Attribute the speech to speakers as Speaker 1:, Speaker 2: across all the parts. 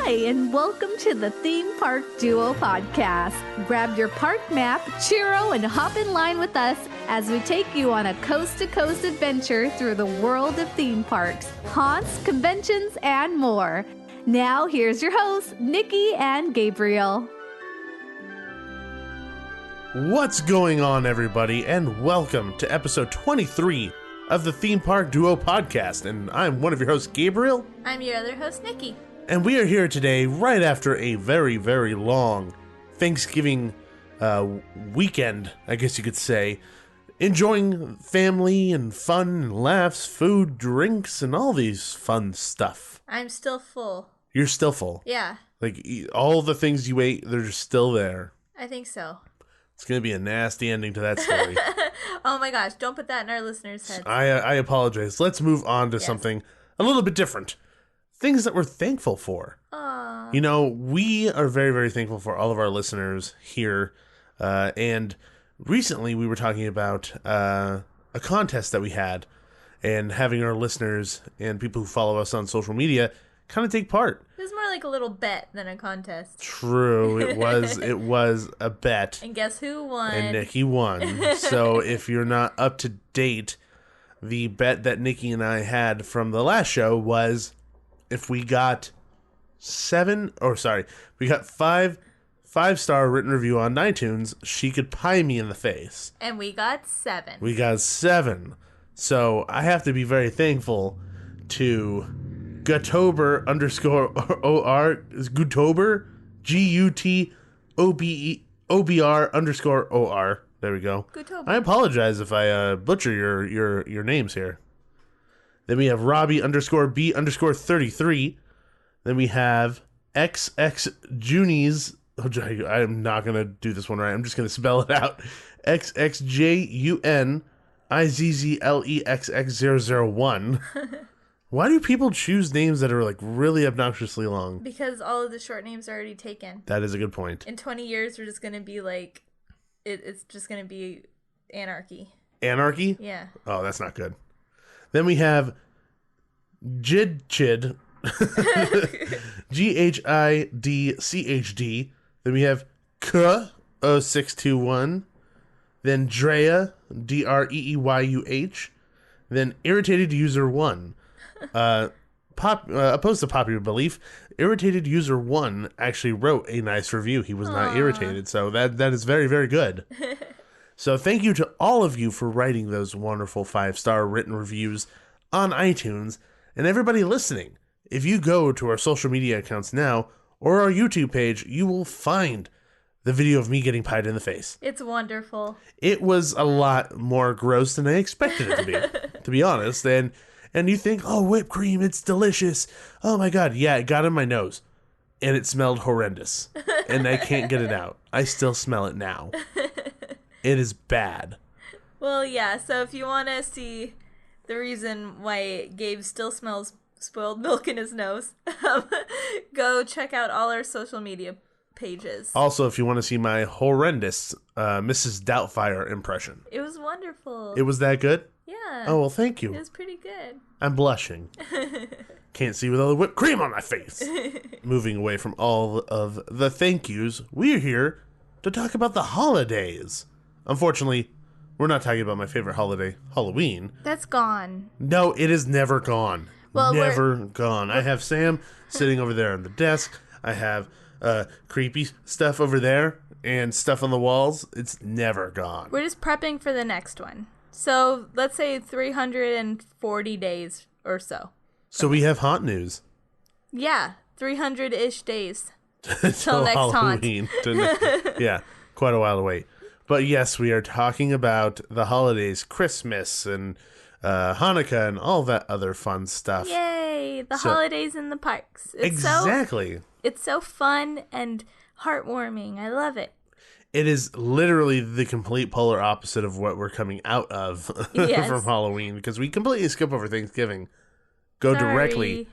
Speaker 1: Hi, and welcome to the Theme Park Duo podcast. Grab your park map, churro, and hop in line with us as we take you on a coast-to-coast adventure through the world of theme parks, haunts, conventions, and more. Now, here's your hosts, Nikki and Gabriel.
Speaker 2: What's going on, everybody, and welcome to episode 23 of the Theme Park Duo podcast. And I'm one of your hosts, Gabriel.
Speaker 3: I'm your other host, Nikki.
Speaker 2: And we are here today right after a very, very long Thanksgiving weekend, I guess you could say, enjoying family and fun and laughs, food, drinks, and all these fun stuff.
Speaker 3: I'm still full.
Speaker 2: You're still full?
Speaker 3: Yeah.
Speaker 2: Like, all the things you ate, they're still there.
Speaker 3: I think so.
Speaker 2: It's going to be a nasty ending to that story.
Speaker 3: Oh my gosh, don't put that in our listeners' heads.
Speaker 2: I apologize. Let's move on to something a little bit different. Things that we're thankful for.
Speaker 3: Aww.
Speaker 2: You know, we are very, very thankful for all of our listeners here. And recently we were talking about a contest that we had and having our listeners and people who follow us on social media kind of take part.
Speaker 3: It was more like a little bet than a contest.
Speaker 2: True, it was a bet.
Speaker 3: And guess who won?
Speaker 2: And Nikki won. So if you're not up to date, the bet that Nikki and I had from the last show was if we got five-star written review on iTunes, she could pie me in the face.
Speaker 3: And we got 7.
Speaker 2: We got 7. So I have to be very thankful to Gutober _OR is Gutober GUTOBR_OR. There we go.
Speaker 3: Gutober.
Speaker 2: I apologize if I butcher your names here. Then we have Robbie _B_33. Then we have XX Junies. I'm not gonna do this one right. I'm just gonna spell it out. XXJUNIZZLEXX001. Why do people choose names that are like really obnoxiously long?
Speaker 3: Because all of the short names are already taken.
Speaker 2: That is a good point.
Speaker 3: In 20 years, we're just going to be like, it's just going to be anarchy.
Speaker 2: Anarchy?
Speaker 3: Yeah.
Speaker 2: Oh, that's not good. Then we have Jidchid. GHIDCHD. Then we have K0621. Then Drea, DREEYUH. Then Irritated User 1. Opposed to popular belief, Irritated User 1 actually wrote a nice review. He was not irritated, so that is very, very good. So thank you to all of you for writing those wonderful 5-star written reviews on iTunes, and everybody listening. If you go to our social media accounts now, or our YouTube page, you will find the video of me getting pied in the face.
Speaker 3: It's wonderful.
Speaker 2: It was a lot more gross than I expected it to be honest, and you think, oh, whipped cream, it's delicious. Oh my God. Yeah, it got in my nose. And it smelled horrendous. And I can't get it out. I still smell it now. It is bad.
Speaker 3: Well, yeah, so if you want to see the reason why Gabe still smells spoiled milk in his nose, go check out all our social media pages.
Speaker 2: Also, if you want to see my horrendous Mrs. Doubtfire impression.
Speaker 3: It was wonderful.
Speaker 2: It was that good?
Speaker 3: Yeah.
Speaker 2: Oh, well, thank you.
Speaker 3: It was pretty good.
Speaker 2: I'm blushing. Can't see with all the whipped cream on my face. Moving away from all of the thank yous, we're here to talk about the holidays. Unfortunately, we're not talking about my favorite holiday, Halloween.
Speaker 3: That's gone.
Speaker 2: No, it is never gone.
Speaker 3: Well,
Speaker 2: never gone. I have Sam sitting over there on the desk. I have creepy stuff over there and stuff on the walls. It's never gone.
Speaker 3: We're just prepping for the next one. So let's say 340 days or so.
Speaker 2: So we have haunt news.
Speaker 3: Yeah, 300-ish days.
Speaker 2: Till
Speaker 3: next
Speaker 2: Halloween. Yeah, quite a while to wait. But yes, we are talking about the holidays, Christmas and Hanukkah and all that other fun stuff.
Speaker 3: Yay, the holidays in the parks.
Speaker 2: Exactly.
Speaker 3: It's so fun and heartwarming. I love it.
Speaker 2: It is literally the complete polar opposite of what we're coming out of from Halloween, because we completely skip over Thanksgiving, go directly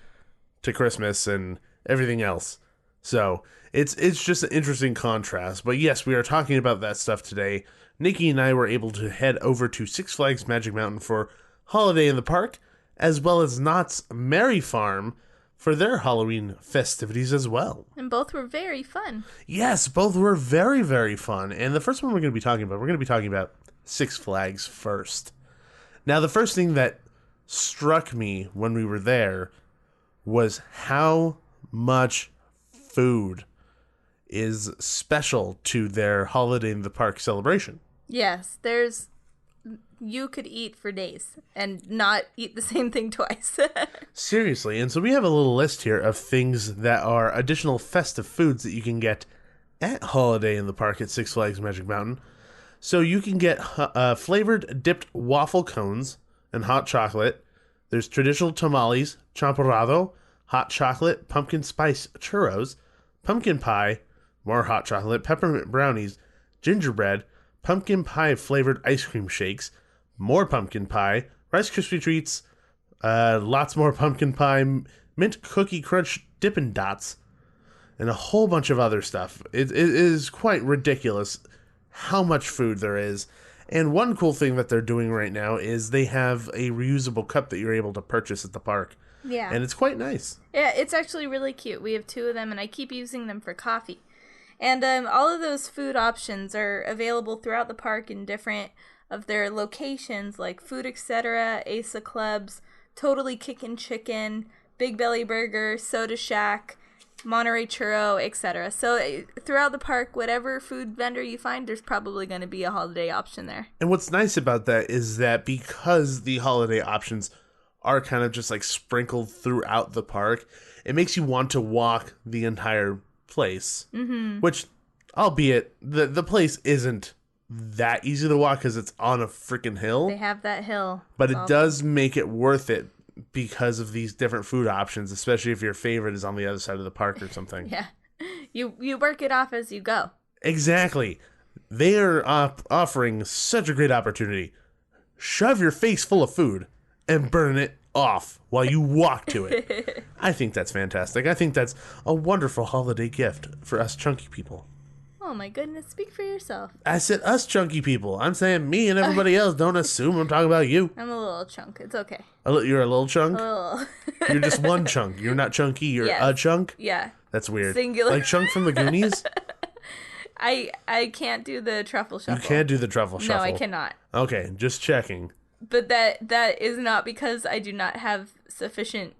Speaker 2: to Christmas and everything else. So it's just an interesting contrast. But yes, we are talking about that stuff today. Nikki and I were able to head over to Six Flags Magic Mountain for Holiday in the Park, as well as Knott's Merry Farm for their Halloween festivities as well.
Speaker 3: And both were very fun.
Speaker 2: Yes, both were very, very fun. And the first one we're going to be talking about Six Flags first. Now, the first thing that struck me when we were there was how much food is special to their Holiday in the Park celebration.
Speaker 3: Yes, you could eat for days and not eat the same thing twice.
Speaker 2: Seriously. And so we have a little list here of things that are additional festive foods that you can get at Holiday in the Park at Six Flags Magic Mountain. So you can get flavored dipped waffle cones and hot chocolate. There's traditional tamales, champorado, hot chocolate, pumpkin spice churros, pumpkin pie, more hot chocolate, peppermint brownies, gingerbread, pumpkin pie flavored ice cream shakes, more pumpkin pie, Rice Krispie treats, lots more pumpkin pie, mint cookie crunch Dippin' Dots, and a whole bunch of other stuff. It is quite ridiculous how much food there is. And one cool thing that they're doing right now is they have a reusable cup that you're able to purchase at the park.
Speaker 3: Yeah.
Speaker 2: And it's quite nice.
Speaker 3: Yeah, it's actually really cute. We have 2 of them, and I keep using them for coffee. And all of those food options are available throughout the park in different of their locations, like Food Etc., Asa Clubs, Totally Kickin' Chicken, Big Belly Burger, Soda Shack, Monterey Churro, etc. So throughout the park, whatever food vendor you find, there's probably going to be a holiday option there.
Speaker 2: And what's nice about that is that because the holiday options are kind of just like sprinkled throughout the park, it makes you want to walk the entire place. Mm-hmm. Which, albeit, the place isn't that easy to walk because it's on a freaking hill.
Speaker 3: They have that hill.
Speaker 2: But it does make it worth it because of these different food options, especially if your favorite is on the other side of the park or something.
Speaker 3: Yeah. You work it off as you go.
Speaker 2: Exactly. They are offering such a great opportunity. Shove your face full of food and burn it off while you walk to it. I think that's fantastic. I think that's a wonderful holiday gift for us chunky people.
Speaker 3: Oh my goodness, speak for yourself.
Speaker 2: I said us chunky people. I'm saying me and everybody else. Don't assume I'm talking about you.
Speaker 3: I'm a little chunk. It's okay.
Speaker 2: You're a little chunk?
Speaker 3: A little.
Speaker 2: You're just one chunk. You're not chunky. You're a chunk?
Speaker 3: Yeah.
Speaker 2: That's weird.
Speaker 3: Singular.
Speaker 2: Like Chunk from the Goonies?
Speaker 3: I can't do the truffle shuffle.
Speaker 2: You can't do the truffle shuffle.
Speaker 3: No, I cannot.
Speaker 2: Okay, just checking.
Speaker 3: But that is not because I do not have sufficient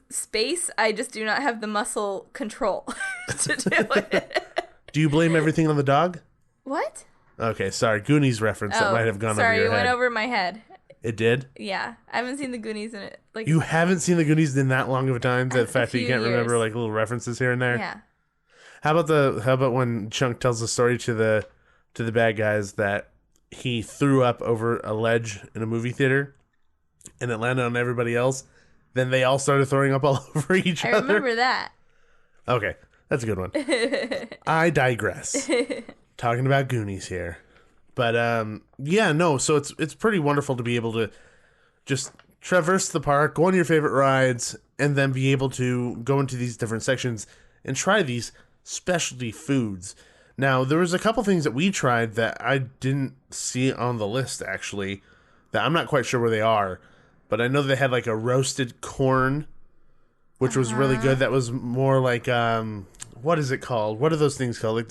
Speaker 3: space. I just do not have the muscle control to do it.
Speaker 2: Do you blame everything on the dog?
Speaker 3: What?
Speaker 2: Okay, sorry. Goonies reference that might have gone over your head.
Speaker 3: Sorry, it went over my head.
Speaker 2: It did?
Speaker 3: Yeah. I haven't seen the Goonies in it. Like,
Speaker 2: you haven't seen the Goonies in that long of a time? The fact that you can't remember like little references here and there?
Speaker 3: Yeah.
Speaker 2: How about when Chunk tells the story to the bad guys that he threw up over a ledge in a movie theater and it landed on everybody else? Then they all started throwing up all over each other.
Speaker 3: I remember that.
Speaker 2: Okay, that's a good one. I digress. Talking about Goonies here. But yeah, no, so it's pretty wonderful to be able to just traverse the park, go on your favorite rides, and then be able to go into these different sections and try these specialty foods. Now, there was a couple things that we tried that I didn't see on the list, actually, that I'm not quite sure where they are. But I know they had like a roasted corn, which was really good. That was more like, what is it called? What are those things called? Like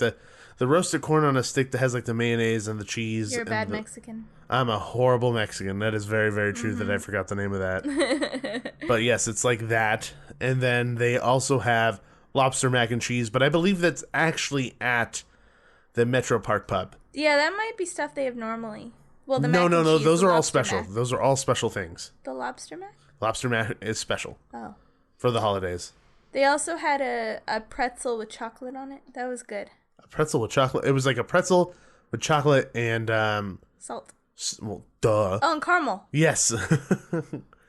Speaker 2: the roasted corn on a stick that has like the mayonnaise and the cheese.
Speaker 3: You're a bad Mexican.
Speaker 2: I'm a horrible Mexican. That is very, very true that I forgot the name of that. But yes, it's like that. And then they also have lobster mac and cheese, but I believe that's actually at the Metro Park Pub.
Speaker 3: Yeah, that might be stuff they have normally. Well, the
Speaker 2: no,
Speaker 3: cheese,
Speaker 2: those are all
Speaker 3: lobster
Speaker 2: special.
Speaker 3: mac.
Speaker 2: Those are all special things.
Speaker 3: The lobster mac?
Speaker 2: Lobster mac is special.
Speaker 3: Oh.
Speaker 2: For the holidays.
Speaker 3: They also had a pretzel with chocolate on it. That was good.
Speaker 2: A pretzel with chocolate. It was like a pretzel with chocolate and
Speaker 3: salt.
Speaker 2: Well, duh.
Speaker 3: Oh, and caramel.
Speaker 2: Yes.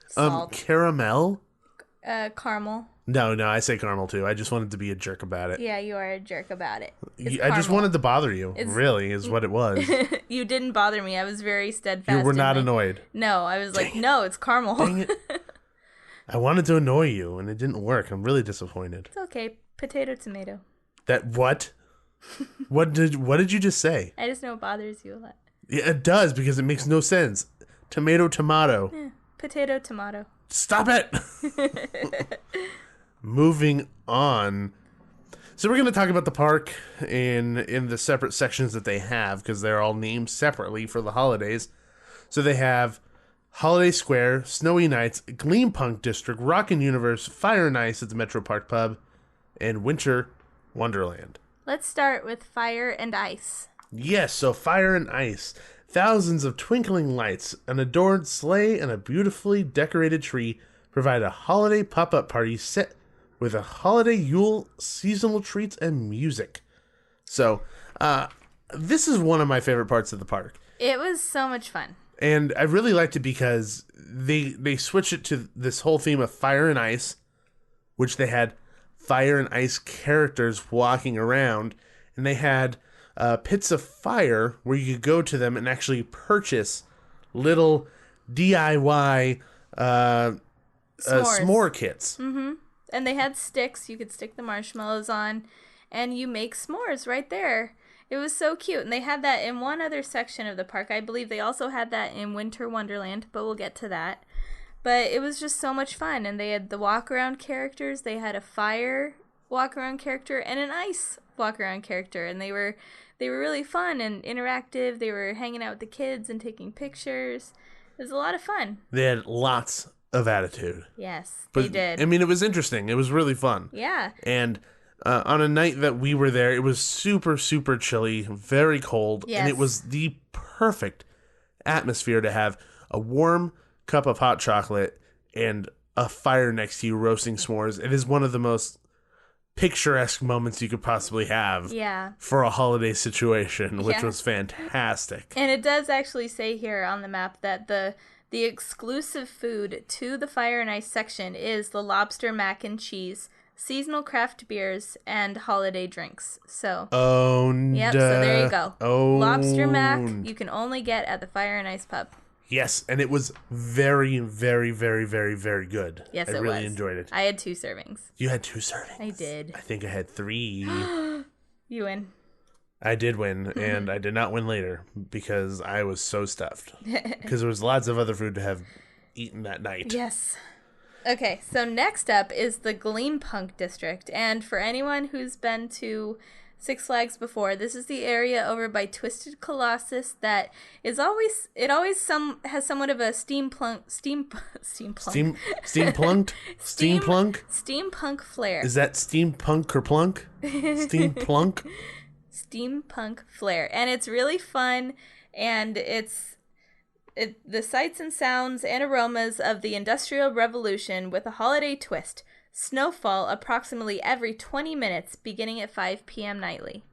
Speaker 3: Salt.
Speaker 2: Caramel?
Speaker 3: Caramel.
Speaker 2: No, I say caramel too. I just wanted to be a jerk about it.
Speaker 3: Yeah, you are a jerk about it.
Speaker 2: I just wanted to bother you. Really, is what it was.
Speaker 3: You didn't bother me. I was very steadfast.
Speaker 2: You were not annoyed.
Speaker 3: No, I was like, no, it's caramel.
Speaker 2: Dang it. I wanted to annoy you, and it didn't work. I'm really disappointed.
Speaker 3: It's okay. Potato, tomato.
Speaker 2: That what? What did you just say?
Speaker 3: I just know it bothers you a lot.
Speaker 2: Yeah, it does, because it makes no sense. Tomato, tomato.
Speaker 3: Yeah. Potato, tomato.
Speaker 2: Stop it! Moving on. So we're going to talk about the park in the separate sections that they have, because they're all named separately for the holidays. So they have Holiday Square, Snowy Nights, Gleam Punk District, Rockin' Universe, Fire and Ice at the Metro Park Pub, and Winter Wonderland.
Speaker 3: Let's start with Fire and Ice.
Speaker 2: Yes, so Fire and Ice. Thousands of twinkling lights, an adored sleigh, and a beautifully decorated tree provide a holiday pop-up party set with a holiday Yule, seasonal treats, and music. So, this is one of my favorite parts of the park.
Speaker 3: It was so much fun.
Speaker 2: And I really liked it because they switched it to this whole theme of fire and ice, which they had fire and ice characters walking around, and they had pits of fire where you could go to them and actually purchase little DIY s'more kits.
Speaker 3: Mm-hmm. And they had sticks you could stick the marshmallows on, and you make s'mores right there. It was so cute. And they had that in one other section of the park. I believe they also had that in Winter Wonderland, but we'll get to that. But it was just so much fun. And they had the walk-around characters. They had a fire walk-around character and an ice walk-around character. And they were really fun and interactive. They were hanging out with the kids and taking pictures. It was a lot of fun.
Speaker 2: They had lots of attitude.
Speaker 3: Yes,
Speaker 2: But,
Speaker 3: they did.
Speaker 2: I mean, it was interesting. It was really fun.
Speaker 3: Yeah.
Speaker 2: And on a night that we were there, it was super, super chilly, very cold,
Speaker 3: Yes.
Speaker 2: and it was the perfect atmosphere to have a warm cup of hot chocolate and a fire next to you roasting s'mores. It is one of the most picturesque moments you could possibly have for a holiday situation, which was fantastic.
Speaker 3: And it does actually say here on the map that the exclusive food to the Fire and Ice section is the lobster mac and cheese, seasonal craft beers, and holiday drinks. So, yep, so there you go. Lobster mac you can only get at the Fire and Ice pub.
Speaker 2: Yes, and it was very, very, very, very, very good.
Speaker 3: Yes,
Speaker 2: I
Speaker 3: it
Speaker 2: really
Speaker 3: was.
Speaker 2: enjoyed it.
Speaker 3: I had 2 servings.
Speaker 2: You had 2 servings.
Speaker 3: I did.
Speaker 2: I think I had 3.
Speaker 3: You win.
Speaker 2: I did win, and I did not win later because I was so stuffed. Because there was lots of other food to have eaten that night.
Speaker 3: Yes. Okay, so next up is the Gleam Punk District. And for anyone who's been to Six Flags before, this is the area over by Twisted Colossus that is has somewhat of a steampunk flair.
Speaker 2: Is that steampunk or plunk? Steamplunk?
Speaker 3: Steampunk flair, and it's really fun, and the sights and sounds and aromas of the Industrial Revolution with a holiday twist. Snowfall approximately every 20 minutes, beginning at 5 p.m. nightly.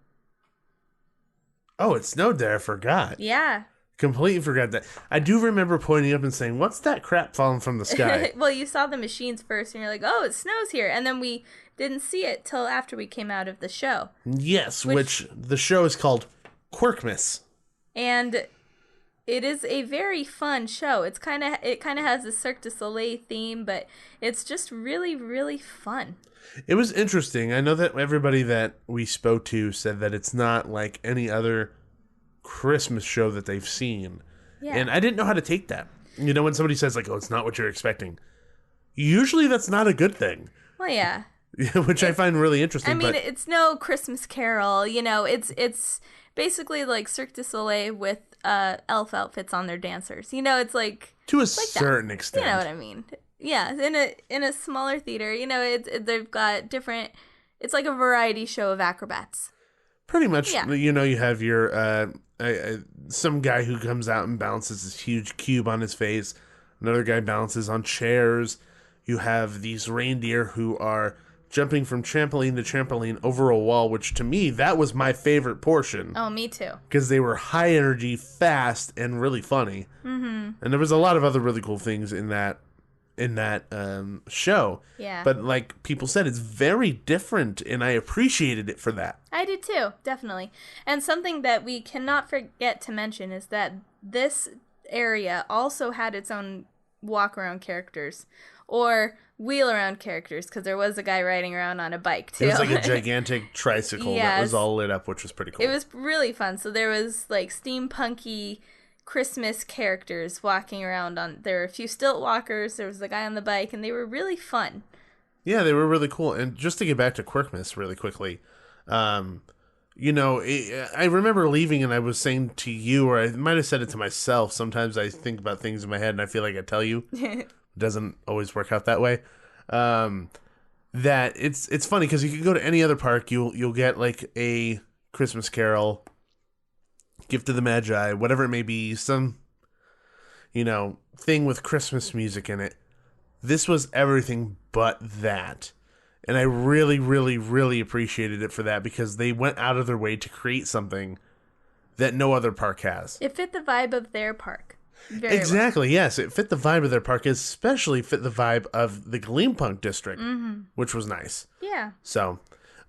Speaker 2: Oh, it snowed there. I forgot.
Speaker 3: Yeah.
Speaker 2: Completely forgot that. I do remember pointing up and saying, "What's that crap falling from the sky?"
Speaker 3: Well, you saw the machines first, and you're like, "Oh, it snows here," and then we didn't see it till after we came out of the show.
Speaker 2: Yes, which the show is called Quirkmas.
Speaker 3: And it is a very fun show. It kind of has the Cirque du Soleil theme, but it's just really, really fun.
Speaker 2: It was interesting. I know that everybody that we spoke to said that it's not like any other Christmas show that they've seen.
Speaker 3: Yeah.
Speaker 2: And I didn't know how to take that. You know, when somebody says like, "Oh, it's not what you're expecting," usually that's not a good thing.
Speaker 3: Well, yeah.
Speaker 2: Which I find really interesting.
Speaker 3: I mean, it's no Christmas Carol, you know. It's basically like Cirque du Soleil with elf outfits on their dancers. You know, it's like
Speaker 2: to a certain extent.
Speaker 3: You know what I mean? Yeah, in a smaller theater, you know, they've got different. It's like a variety show of acrobats.
Speaker 2: Pretty much,
Speaker 3: yeah.
Speaker 2: You know, you have your some guy who comes out and balances this huge cube on his face. Another guy balances on chairs. You have these reindeer who are jumping from trampoline to trampoline over a wall, which to me, that was my favorite portion.
Speaker 3: Oh, me too.
Speaker 2: Because they were high energy, fast, and really funny. Mm-hmm. And there was a lot of other really cool things in that show.
Speaker 3: Yeah.
Speaker 2: But like people said, it's very different, and I appreciated it for that.
Speaker 3: I did too, definitely. And something that we cannot forget to mention is that this area also had its own walk-around characters. Or wheel-around characters, because there was a guy riding around on a bike, too.
Speaker 2: It was like a gigantic tricycle that was all lit up, which was pretty cool.
Speaker 3: It was really fun. So there was, like, steampunky Christmas characters walking around on. There were a few stilt walkers. There was the guy on the bike, and they were really fun.
Speaker 2: Yeah, they were really cool. And just to get back to Quirkmas really quickly, I remember leaving and I was saying to you, or I might have said it to myself. Sometimes I think about things in my head and I feel like I tell you. It doesn't always work out that way. That it's funny because you can go to any other park, you'll get like a Christmas Carol, Gift of the Magi, whatever it may be, some thing with Christmas music in it. This was everything but that. And I really, really, really appreciated it for that because they went out of their way to create something that no other park has.
Speaker 3: It fit the vibe of their park. Very
Speaker 2: Exactly, yes. It fit the vibe of their park, especially fit the vibe of the Gleampunk district, which was nice.
Speaker 3: Yeah.
Speaker 2: So,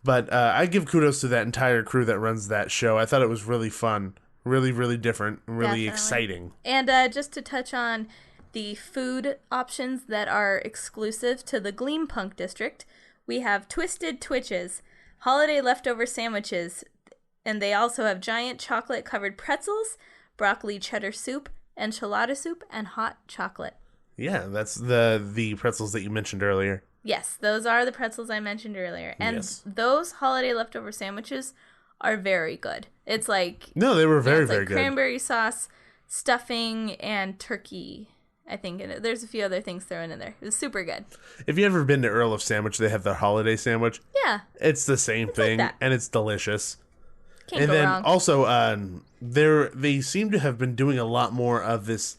Speaker 2: but I give kudos to that entire crew that runs that show. I thought it was really fun, really, really different, really exciting.
Speaker 3: And just to touch on the food options that are exclusive to the Gleampunk district, we have Twisted Twitches, holiday leftover sandwiches, and they also have giant chocolate-covered pretzels, broccoli cheddar soup, enchilada soup, and hot chocolate.
Speaker 2: Yeah, that's the pretzels that you mentioned earlier.
Speaker 3: Yes, those are the pretzels I mentioned earlier. And
Speaker 2: yes.
Speaker 3: Those holiday leftover sandwiches are very good. It's like...
Speaker 2: No, they were very, very
Speaker 3: like
Speaker 2: good.
Speaker 3: Cranberry sauce, stuffing, and turkey, I think. And there's a few other things thrown in there. It was super good. If
Speaker 2: you've ever been to Earl of Sandwich, they have their holiday sandwich.
Speaker 3: Yeah.
Speaker 2: It's the same thing,
Speaker 3: like
Speaker 2: and it's delicious.
Speaker 3: Can't go wrong.
Speaker 2: Also, they seem to have been doing a lot more of this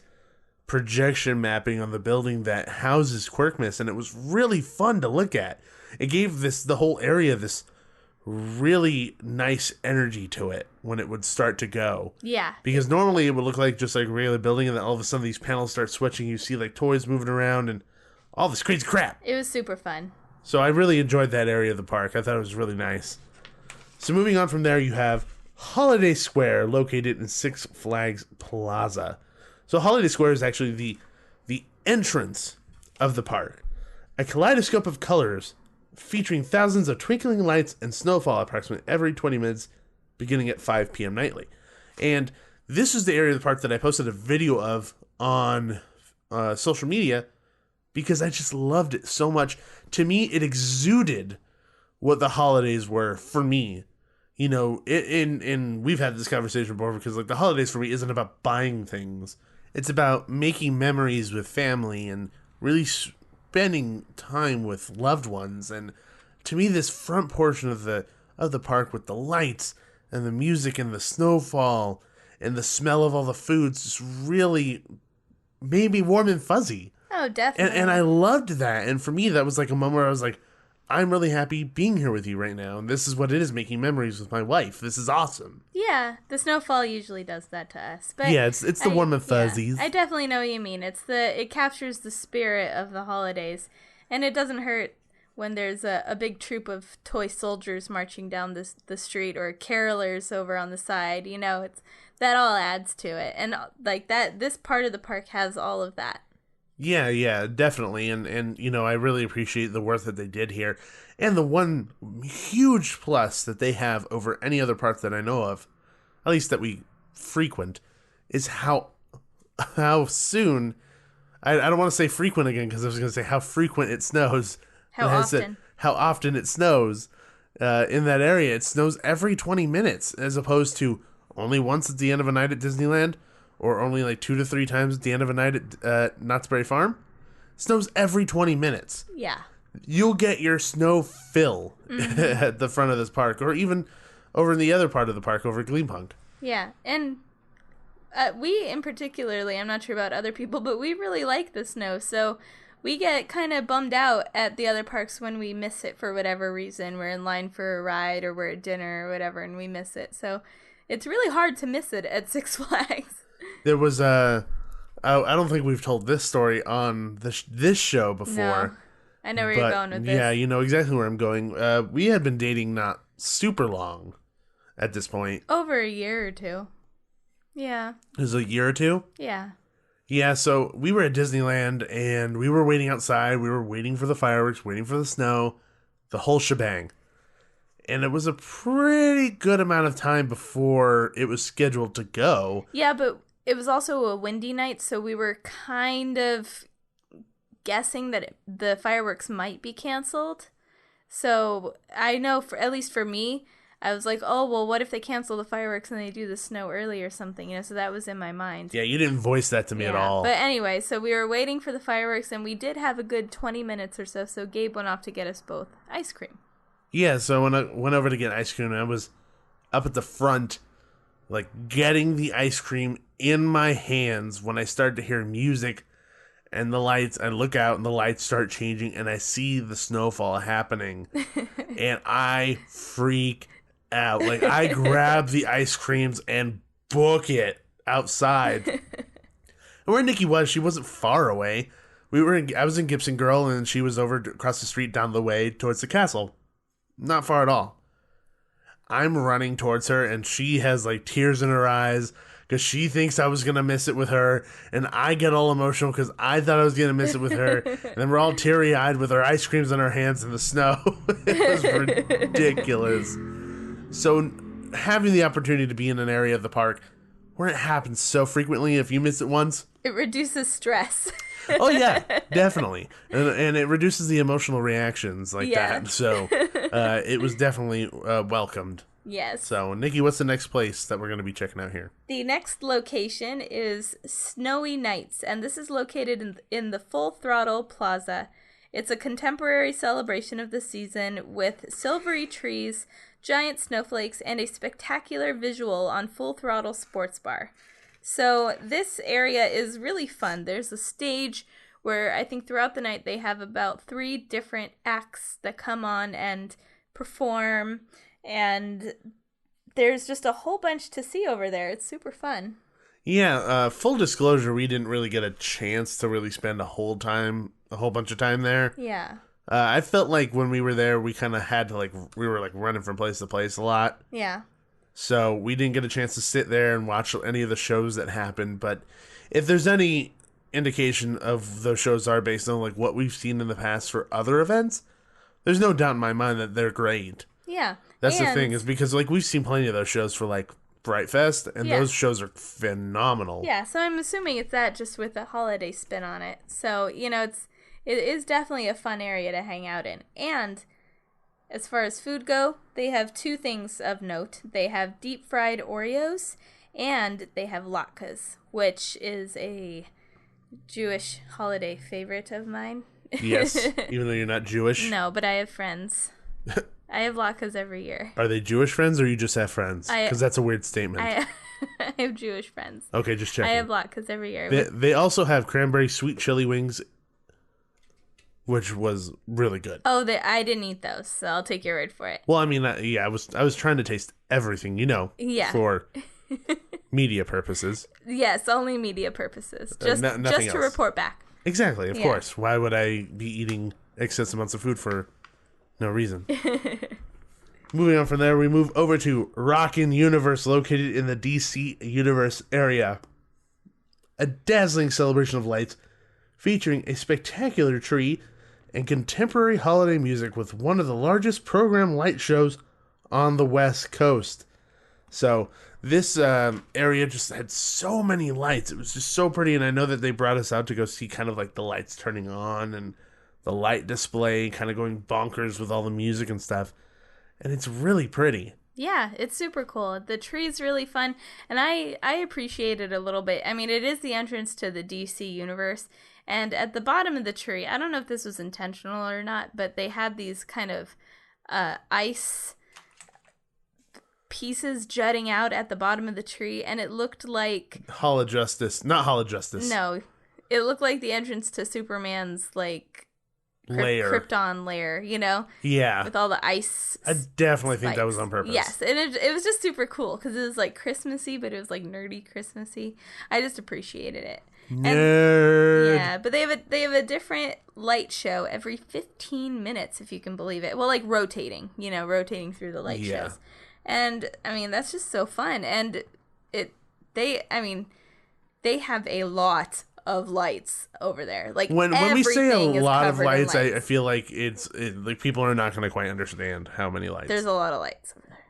Speaker 2: projection mapping on the building that houses Quirkmas, and it was really fun to look at. It gave the whole area this really nice energy to it when it would start to go.
Speaker 3: Yeah.
Speaker 2: Because normally it would look like just like a regular building, and then all of a sudden these panels start switching. You see like toys moving around and all this crazy crap.
Speaker 3: It was super fun.
Speaker 2: So I really enjoyed that area of the park. I thought it was really nice. So moving on from there, you have Holiday Square, located in Six Flags Plaza. So Holiday Square is actually the entrance of the park. A kaleidoscope of colors featuring thousands of twinkling lights and snowfall approximately every 20 minutes, beginning at 5 p.m. nightly. And this is the area of the park that I posted a video of on social media because I just loved it so much. To me, it exuded what the holidays were for me. You know, we've had this conversation before because like the holidays for me isn't about buying things. It's about making memories with family and really spending time with loved ones. And to me, this front portion of the park with the lights and the music and the snowfall and the smell of all the foods just really made me warm and fuzzy.
Speaker 3: Oh, definitely.
Speaker 2: And I loved that. And for me, that was like a moment where I was like, I'm really happy being here with you right now. And this is what it is, making memories with my wife. This is awesome.
Speaker 3: Yeah, the snowfall usually does that to us. But
Speaker 2: yeah, it's the warm and fuzzies.
Speaker 3: Yeah, I definitely know what you mean. It captures the spirit of the holidays. And it doesn't hurt when there's a big troop of toy soldiers marching down the street or carolers over on the side. You know, that all adds to it. And like that, this part of the park has all of that.
Speaker 2: Yeah, definitely. And you know, I really appreciate the work that they did here. And the one huge plus that they have over any other park that I know of, at least that we frequent, is how soon, I don't want to say frequent again because I was going to say how frequent it snows.
Speaker 3: How often?
Speaker 2: How often it snows in that area. It snows every 20 minutes as opposed to only once at the end of a night at Disneyland. Or only like 2 to 3 times at the end of a night at Knott's Berry Farm. It snows every 20 minutes.
Speaker 3: Yeah.
Speaker 2: You'll get your snow fill at the front of this park. Or even over in the other part of the park, over at Gleampunk.
Speaker 3: Yeah. And we in particularly, I'm not sure about other people, but we really like the snow. So we get kind of bummed out at the other parks when we miss it for whatever reason. We're in line for a ride or we're at dinner or whatever and we miss it. So it's really hard to miss it at Six Flags.
Speaker 2: There was I don't think we've told this story on this show before.
Speaker 3: No, I know where you're going with this.
Speaker 2: Yeah, you know exactly where I'm going. We had been dating not super long at this point.
Speaker 3: Over a year or two. Yeah.
Speaker 2: It was a year or two?
Speaker 3: Yeah.
Speaker 2: Yeah, so we were at Disneyland and we were waiting outside. We were waiting for the fireworks, waiting for the snow, the whole shebang. And it was a pretty good amount of time before it was scheduled to go.
Speaker 3: Yeah, but it was also a windy night, so we were kind of guessing that the fireworks might be canceled. So I know, at least for me, I was like, oh, well, what if they cancel the fireworks and they do the snow early or something? So that was in my mind.
Speaker 2: Yeah, you didn't voice that to me at all.
Speaker 3: But anyway, so we were waiting for the fireworks, and we did have a good 20 minutes or so Gabe went off to get us both ice cream.
Speaker 2: Yeah, so when I went over to get ice cream, I was up at the front, like, getting the ice cream in my hands when I started to hear music and the lights. I look out, and the lights start changing, and I see the snowfall happening, and I freak out. Like, I grab the ice creams and book it outside. And where Nikki was, she wasn't far away. I was in Gibson Girl, and she was over across the street down the way towards the castle. Not far at all. I'm running towards her, and she has, like, tears in her eyes because she thinks I was going to miss it with her, and I get all emotional because I thought I was going to miss it with her, and then we're all teary-eyed with our ice creams in our hands in the snow. It was ridiculous. So having the opportunity to be in an area of the park where it happens so frequently, if you miss it once,
Speaker 3: it reduces stress.
Speaker 2: Oh yeah, definitely, and it reduces the emotional reactions like that. So it was definitely welcomed.
Speaker 3: Yes.
Speaker 2: So Nikki, what's the next place that we're going to be checking out here?
Speaker 3: The next location is Snowy Nights, and this is located in the Full Throttle Plaza. It's a contemporary celebration of the season with silvery trees, giant snowflakes, and a spectacular visual on Full Throttle Sports Bar. So this area is really fun. There's a stage where I think throughout the night they have about 3 different acts that come on and perform, and there's just a whole bunch to see over there. It's super fun.
Speaker 2: Yeah, full disclosure, we didn't really get a chance to really spend a whole bunch of time there.
Speaker 3: Yeah.
Speaker 2: I felt like when we were there, we kind of had to, we were running from place to place a lot.
Speaker 3: Yeah.
Speaker 2: So we didn't get a chance to sit there and watch any of the shows that happened. But if there's any indication of those shows are based on what we've seen in the past for other events, there's no doubt in my mind that they're great.
Speaker 3: Yeah.
Speaker 2: That's the thing, is because we've seen plenty of those shows for Fright Fest, and those shows are phenomenal.
Speaker 3: Yeah, so I'm assuming it's that just with a holiday spin on it. So, it is definitely a fun area to hang out in. And as far as food go, they have 2 things of note. They have deep fried Oreos, and they have latkes, which is a Jewish holiday favorite of mine.
Speaker 2: Yes, even though you're not Jewish.
Speaker 3: No, but I have friends. I have latkes every year.
Speaker 2: Are they Jewish friends, or you just have friends? Because that's a weird statement.
Speaker 3: I have Jewish friends.
Speaker 2: Okay, just checking.
Speaker 3: I have latkes every year.
Speaker 2: They also have cranberry sweet chili wings, which was really good.
Speaker 3: Oh, I didn't eat those, so I'll take your word for it.
Speaker 2: Well, I mean, I was trying to taste everything, for media purposes.
Speaker 3: Yes, only media purposes. Just to report back.
Speaker 2: Exactly, of course. Why would I be eating excessive amounts of food for no reason? Moving on from there, we move over to Rockin' Universe, located in the DC Universe area. A dazzling celebration of lights featuring a spectacular tree and contemporary holiday music with one of the largest program light shows on the West Coast. So this area just had so many lights. It was just so pretty, and I know that they brought us out to go see kind of the lights turning on and the light display kind of going bonkers with all the music and stuff. And it's really pretty.
Speaker 3: Yeah, it's super cool. The tree's really fun, and I appreciate it a little bit. I mean, it is the entrance to the DC universe, and at the bottom of the tree, I don't know if this was intentional or not, but they had these kind of ice pieces jutting out at the bottom of the tree, and it looked like
Speaker 2: Hall of Justice. Not Hall of Justice.
Speaker 3: No, it looked like the entrance to Superman's
Speaker 2: lair.
Speaker 3: Krypton lair,
Speaker 2: Yeah.
Speaker 3: with all the ice.
Speaker 2: I definitely think
Speaker 3: spikes.
Speaker 2: that was on purpose.
Speaker 3: Yes, and it was just super cool because it was Christmassy, but it was nerdy Christmassy. I just appreciated it.
Speaker 2: Nerd.
Speaker 3: Yeah, but they have a different light show every 15 minutes, if you can believe it. Well, rotating, rotating through the light shows. And I mean, that's just so fun. And they have a lot of lights over there.
Speaker 2: When we say a lot of lights,
Speaker 3: lights.
Speaker 2: I feel like people are not going to quite understand how many lights.
Speaker 3: There's a lot of lights over there.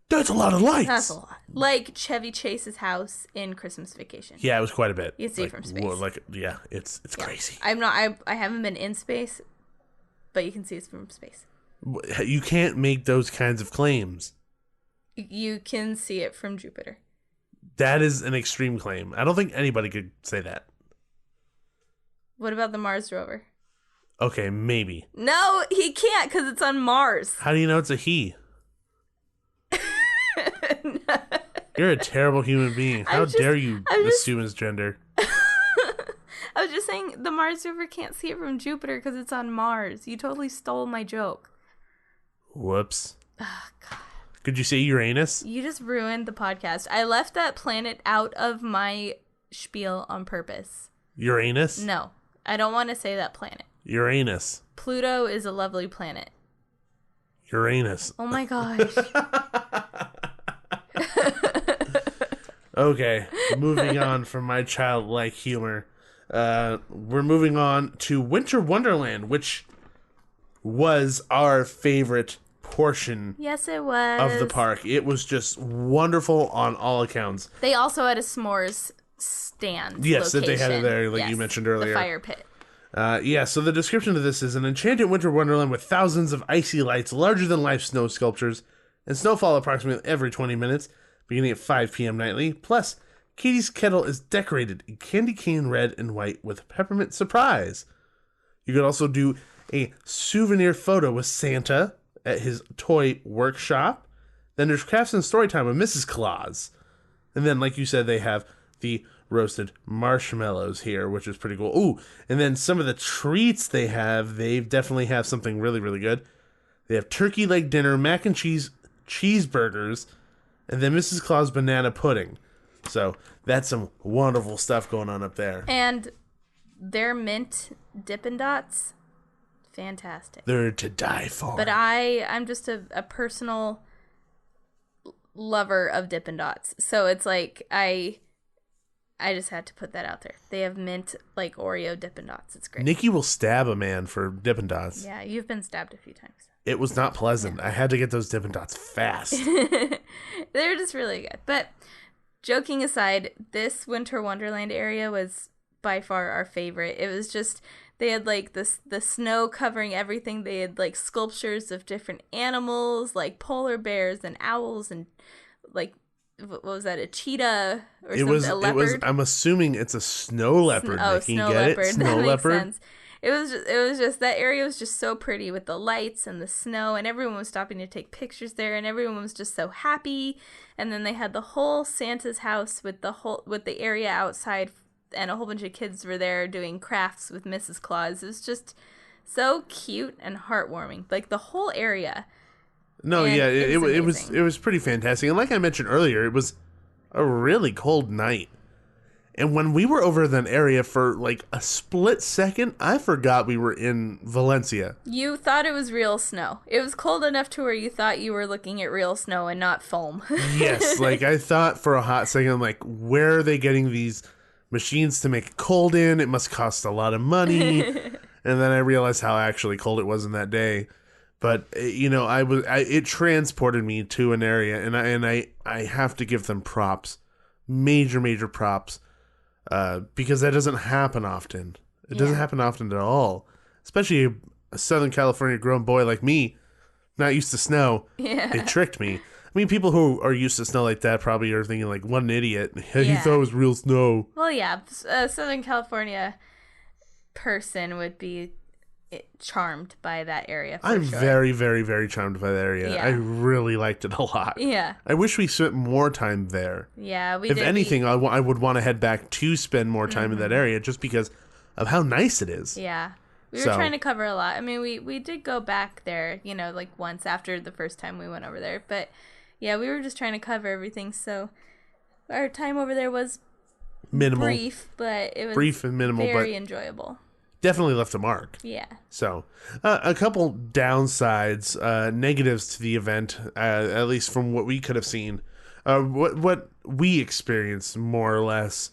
Speaker 2: That's a lot of lights.
Speaker 3: That's a lot. Like Chevy Chase's house in Christmas Vacation.
Speaker 2: Yeah, it was quite a bit.
Speaker 3: You see it from space.
Speaker 2: It's crazy.
Speaker 3: I haven't been in space, but you can see it from space.
Speaker 2: You can't make those kinds of claims.
Speaker 3: You can see it from Jupiter.
Speaker 2: That is an extreme claim. I don't think anybody could say that.
Speaker 3: What about the Mars rover?
Speaker 2: Okay, maybe.
Speaker 3: No, he can't because it's on Mars.
Speaker 2: How do you know it's a he? You're a terrible human being. How dare you assume his gender?
Speaker 3: I was just saying the Mars rover can't see it from Jupiter because it's on Mars. You totally stole my joke.
Speaker 2: Whoops.
Speaker 3: Oh, God.
Speaker 2: Could you say Uranus?
Speaker 3: You just ruined the podcast. I left that planet out of my spiel on purpose.
Speaker 2: Uranus?
Speaker 3: No, I don't want to say that planet.
Speaker 2: Uranus.
Speaker 3: Pluto is a lovely planet.
Speaker 2: Uranus.
Speaker 3: Oh my gosh.
Speaker 2: Okay, moving on from my childlike humor. We're moving on to Winter Wonderland, which was our favorite portion.
Speaker 3: Yes, it was.
Speaker 2: Of the park. It was just wonderful on all accounts.
Speaker 3: They also had a s'mores stand.
Speaker 2: Yes,
Speaker 3: location.
Speaker 2: that they had it there, like you mentioned earlier.
Speaker 3: The fire pit.
Speaker 2: So the description of this is an enchanted winter wonderland with thousands of icy lights, larger-than-life snow sculptures, and snowfall approximately every 20 minutes, beginning at 5 p.m. nightly. Plus, Katie's kettle is decorated in candy cane red and white with peppermint surprise. You could also do a souvenir photo with Santa at his toy workshop. Then there's crafts and story time with Mrs. Claus. And then, like you said, they have the roasted marshmallows here, which is pretty cool. Ooh, and then some of the treats they definitely have something really, really good. They have turkey leg dinner, mac and cheese cheeseburgers, and then Mrs. Claus banana pudding. So that's some wonderful stuff going on up there.
Speaker 3: And their mint Dippin' Dots, fantastic.
Speaker 2: They're to die for.
Speaker 3: But I'm just a personal lover of Dippin' Dots. So it's like I just had to put that out there. They have mint, like Oreo Dippin' Dots. It's great.
Speaker 2: Nikki will stab a man for Dippin' Dots.
Speaker 3: Yeah, you've been stabbed a few times.
Speaker 2: It was not pleasant. Yeah. I had to get those Dippin' Dots fast.
Speaker 3: They're just really good. But joking aside, this Winter Wonderland area was by far our favorite. It was just, they had like the snow covering everything. They had like sculptures of different animals, like polar bears and owls and like, what was that, a cheetah or something? A leopard?
Speaker 2: I'm assuming it's a snow leopard.
Speaker 3: Snow leopard. Snow leopard. Makes sense. It was just that area was just so pretty with the lights and the snow, and everyone was stopping to take pictures there, and everyone was just so happy. And then they had the whole Santa's house with the area outside, and a whole bunch of kids were there doing crafts with Mrs. Claus. It was just so cute and heartwarming, like the whole area.
Speaker 2: No, and yeah, it was pretty fantastic. And like I mentioned earlier, it was a really cold night. And when we were over that area for like a split second, I forgot we were in Valencia.
Speaker 3: You thought it was real snow. It was cold enough to where you thought you were looking at real snow and not foam.
Speaker 2: Yes, like I thought for a hot second, like, where are they getting these machines to make it cold in? It must cost a lot of money. And then I realized how actually cold it was in that day. But, you know, it transported me to an area, and I have to give them props. Major props. Because that doesn't happen often. It doesn't happen often at all. Especially a Southern California grown boy like me, not used to snow. Yeah. They tricked me. I mean, people who are used to snow like that probably are thinking, like, what an idiot. He thought it was real snow.
Speaker 3: Well, yeah, a Southern California person would be charmed by that area.
Speaker 2: I'm very, very, very charmed by that area. Yeah. I really liked it a lot.
Speaker 3: Yeah.
Speaker 2: I wish we spent more time there.
Speaker 3: Yeah,
Speaker 2: If anything, I would want to head back to spend more time in that area just because of how nice it is.
Speaker 3: Yeah. We were trying to cover a lot. I mean, we did go back there, you know, like once after the first time we went over there. But yeah, we were just trying to cover everything. So our time over there was
Speaker 2: minimal.
Speaker 3: Brief, but it was
Speaker 2: brief and minimal,
Speaker 3: very enjoyable.
Speaker 2: Definitely left a mark.
Speaker 3: Yeah.
Speaker 2: So, a couple downsides, negatives to the event, at least from what we could have seen. What we experienced, more or less,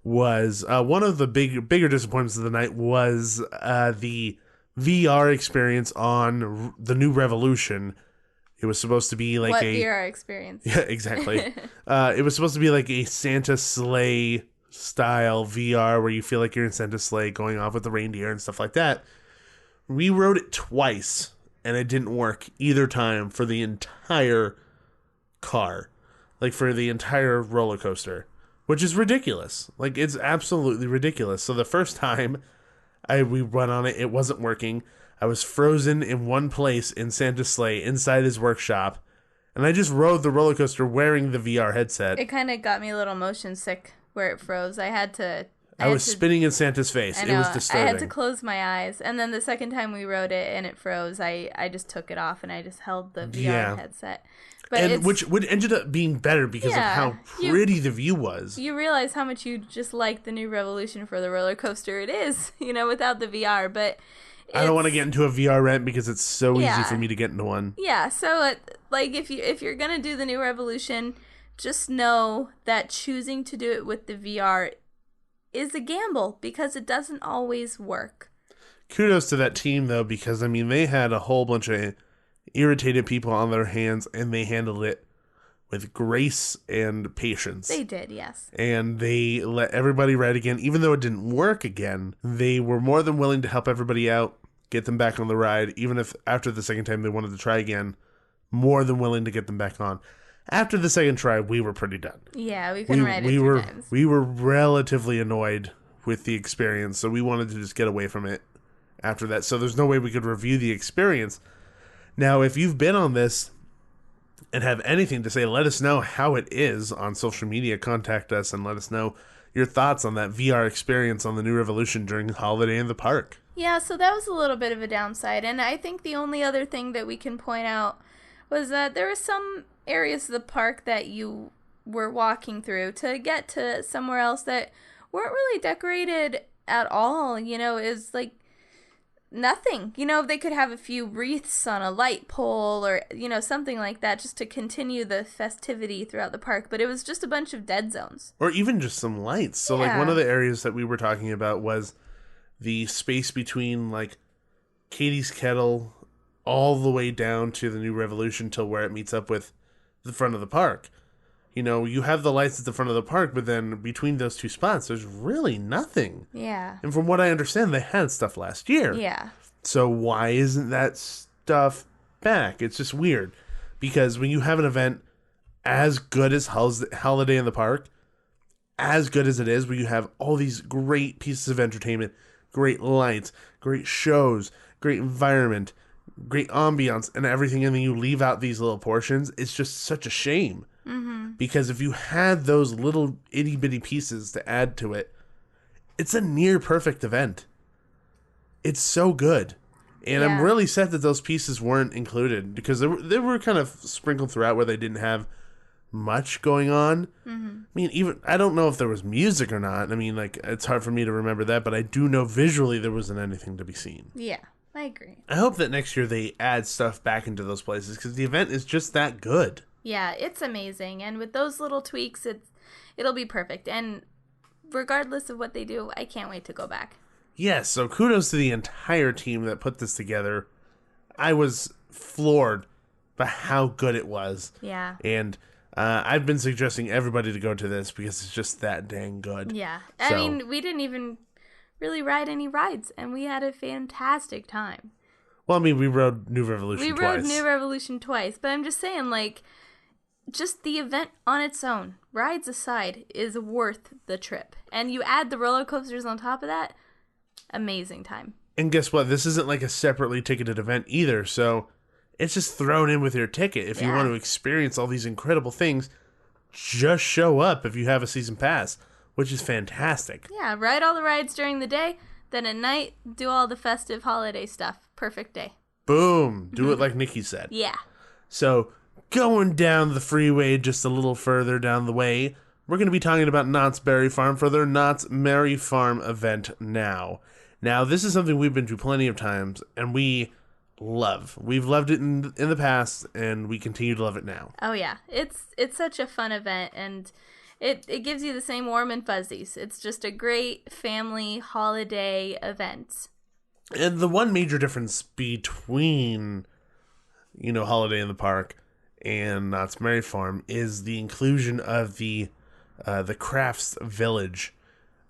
Speaker 2: was one of the bigger disappointments of the night was the VR experience on the new Revolution. It was supposed to be like
Speaker 3: what VR experience?
Speaker 2: Yeah, exactly. It was supposed to be like a Santa sleigh style VR where you feel like you're in Santa's sleigh going off with the reindeer and stuff like that. We rode it twice, and it didn't work either time for the entire car. Like, for the entire roller coaster. Which is ridiculous. Like, it's absolutely ridiculous. So the first time we went on it, it wasn't working. I was frozen in one place in Santa's sleigh inside his workshop. And I just rode the roller coaster wearing the VR headset.
Speaker 3: It kind of got me a little motion sick where it froze. I
Speaker 2: was spinning in Santa's face. It was disturbing.
Speaker 3: I had to close my eyes. And then the second time we rode it and it froze, I just took it off and I just held the VR headset. But
Speaker 2: and which ended up being better because of how pretty the view was.
Speaker 3: You realize how much you just like the new Revolution for the roller coaster it is, without the VR. But
Speaker 2: I don't want to get into a VR rent because it's so easy for me to get into one.
Speaker 3: Yeah, so if you're gonna do the new Revolution, just know that choosing to do it with the VR is a gamble because it doesn't always work.
Speaker 2: Kudos to that team though, because they had a whole bunch of irritated people on their hands, and they handled it with grace and patience.
Speaker 3: They did, yes.
Speaker 2: And they let everybody ride again. Even though it didn't work again, they were more than willing to help everybody out, get them back on the ride, even if after the second time they wanted to try again, more than willing to get them back on. After the second try, we were pretty done.
Speaker 3: Yeah, we couldn't ride it 2 times.
Speaker 2: We were relatively annoyed with the experience, so we wanted to just get away from it after that. So there's no way we could review the experience. Now, if you've been on this and have anything to say, let us know how it is on social media. Contact us and let us know your thoughts on that VR experience on the new Revolution during Holiday in the Park.
Speaker 3: Yeah, so that was a little bit of a downside. And I think the only other thing that we can point out was that there were some areas of the park that you were walking through to get to somewhere else that weren't really decorated at all. It was like nothing. They could have a few wreaths on a light pole or, something like that just to continue the festivity throughout the park. But it was just a bunch of dead zones.
Speaker 2: Or even just some lights. So, one of the areas that we were talking about was the space between, Katie's Kettle all the way down to the New Revolution till where it meets up with the front of the park. You have the lights at the front of the park, but then between those two spots, there's really nothing.
Speaker 3: Yeah.
Speaker 2: And from what I understand, they had stuff last year.
Speaker 3: Yeah.
Speaker 2: So why isn't that stuff back? It's just weird. Because when you have an event as good as Holiday in the Park, as good as it is, where you have all these great pieces of entertainment, great lights, great shows, great environment, great ambiance, and everything, and then you leave out these little portions, it's just such a shame. Mm-hmm. Because if you had those little itty-bitty pieces to add to it, it's a near-perfect event. It's so good. And I'm really sad that those pieces weren't included, because they were kind of sprinkled throughout where they didn't have much going on. Mm-hmm. I don't know if there was music or not. It's hard for me to remember that, but I do know visually there wasn't anything to be seen.
Speaker 3: Yeah, I agree.
Speaker 2: I hope that next year they add stuff back into those places, because the event is just that good.
Speaker 3: Yeah, it's amazing. And with those little tweaks, it'll be perfect. And regardless of what they do, I can't wait to go back.
Speaker 2: Yes, so kudos to the entire team that put this together. I was floored by how good it was.
Speaker 3: Yeah.
Speaker 2: And I've been suggesting everybody to go to this because it's just that dang good.
Speaker 3: Yeah. We didn't even really ride any rides, and we had a fantastic time.
Speaker 2: Well, we rode New Revolution twice.
Speaker 3: We rode New Revolution twice, but I'm just saying, just the event on its own, rides aside, is worth the trip. And you add the roller coasters on top of that, amazing time.
Speaker 2: And guess what? This isn't like a separately ticketed event either, so it's just thrown in with your ticket. If you want to experience all these incredible things, just show up if you have a season pass, which is fantastic.
Speaker 3: Yeah, ride all the rides during the day, then at night, do all the festive holiday stuff. Perfect day.
Speaker 2: Boom. Do it like Nikki said.
Speaker 3: Yeah. So,
Speaker 2: going down the freeway just a little further down the way, we're going to be talking about Knott's Berry Farm for their Knott's Merry Farm event now. Now, this is something we've been to plenty of times, and we love. We've loved it in the past, and we continue to love it now.
Speaker 3: Oh, yeah. It's such a fun event, and it gives you the same warm and fuzzies. It's just a great family holiday event.
Speaker 2: And the one major difference between Holiday in the Park and Knott's Merry Farm is the inclusion of the crafts village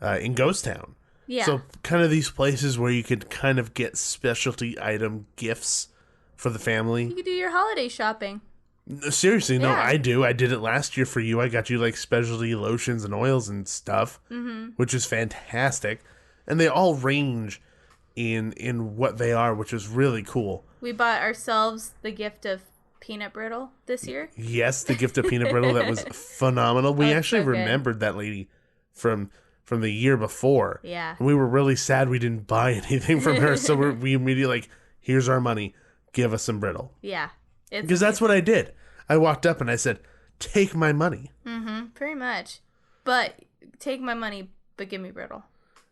Speaker 2: in Ghost Town.
Speaker 3: Yeah.
Speaker 2: So kind of these places where you could kind of get specialty item gifts for the family.
Speaker 3: You could do your holiday shopping.
Speaker 2: Seriously, no,
Speaker 3: Yeah.
Speaker 2: I do. I did it last year for you. I got you like specialty lotions and oils and stuff, which is fantastic. And they all range in what they are, which is really cool.
Speaker 3: We bought ourselves the gift of peanut brittle this year.
Speaker 2: Yes, the gift of peanut brittle, that was phenomenal. We
Speaker 3: Oh,
Speaker 2: actually
Speaker 3: so good.
Speaker 2: remembered that lady from the year before.
Speaker 3: Yeah.
Speaker 2: And we were really sad we didn't buy anything from her, so we immediately here's our money. Give us some brittle.
Speaker 3: Yeah.
Speaker 2: Because that's what I did. I walked up and I said, take my money.
Speaker 3: Pretty much. But take my money, but give me brittle.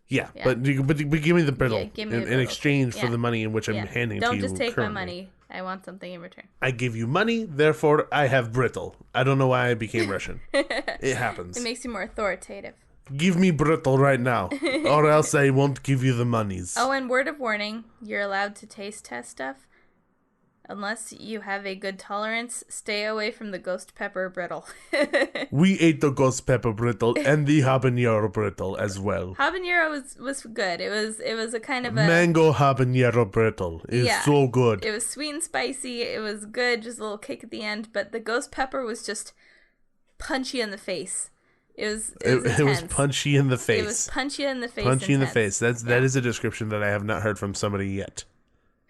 Speaker 2: Yeah. But give me the brittle
Speaker 3: give me the
Speaker 2: in
Speaker 3: brittle.
Speaker 2: exchange for
Speaker 3: Yeah.
Speaker 2: the money in which I'm handing to you.
Speaker 3: Don't just take
Speaker 2: currently.
Speaker 3: my money. I want something in return.
Speaker 2: I give you money, therefore I have brittle. I don't know why I became Russian. It happens.
Speaker 3: It makes you more authoritative.
Speaker 2: Give me brittle right now, or else I won't give you the monies.
Speaker 3: Oh, and word of warning, you're allowed to taste test stuff. Unless you have a good tolerance, stay away from the ghost pepper brittle.
Speaker 2: We ate the ghost pepper brittle and the habanero brittle as well.
Speaker 3: Habanero was good. It was a kind of a
Speaker 2: Mango habanero brittle is so good.
Speaker 3: It was sweet and spicy. It was good, just a little kick at the end. But the ghost pepper was just punchy in the face. It was
Speaker 2: punchy in the face.
Speaker 3: It was punchy in the face.
Speaker 2: Punchy in the
Speaker 3: intense.
Speaker 2: face. That is a description that I have not heard from somebody yet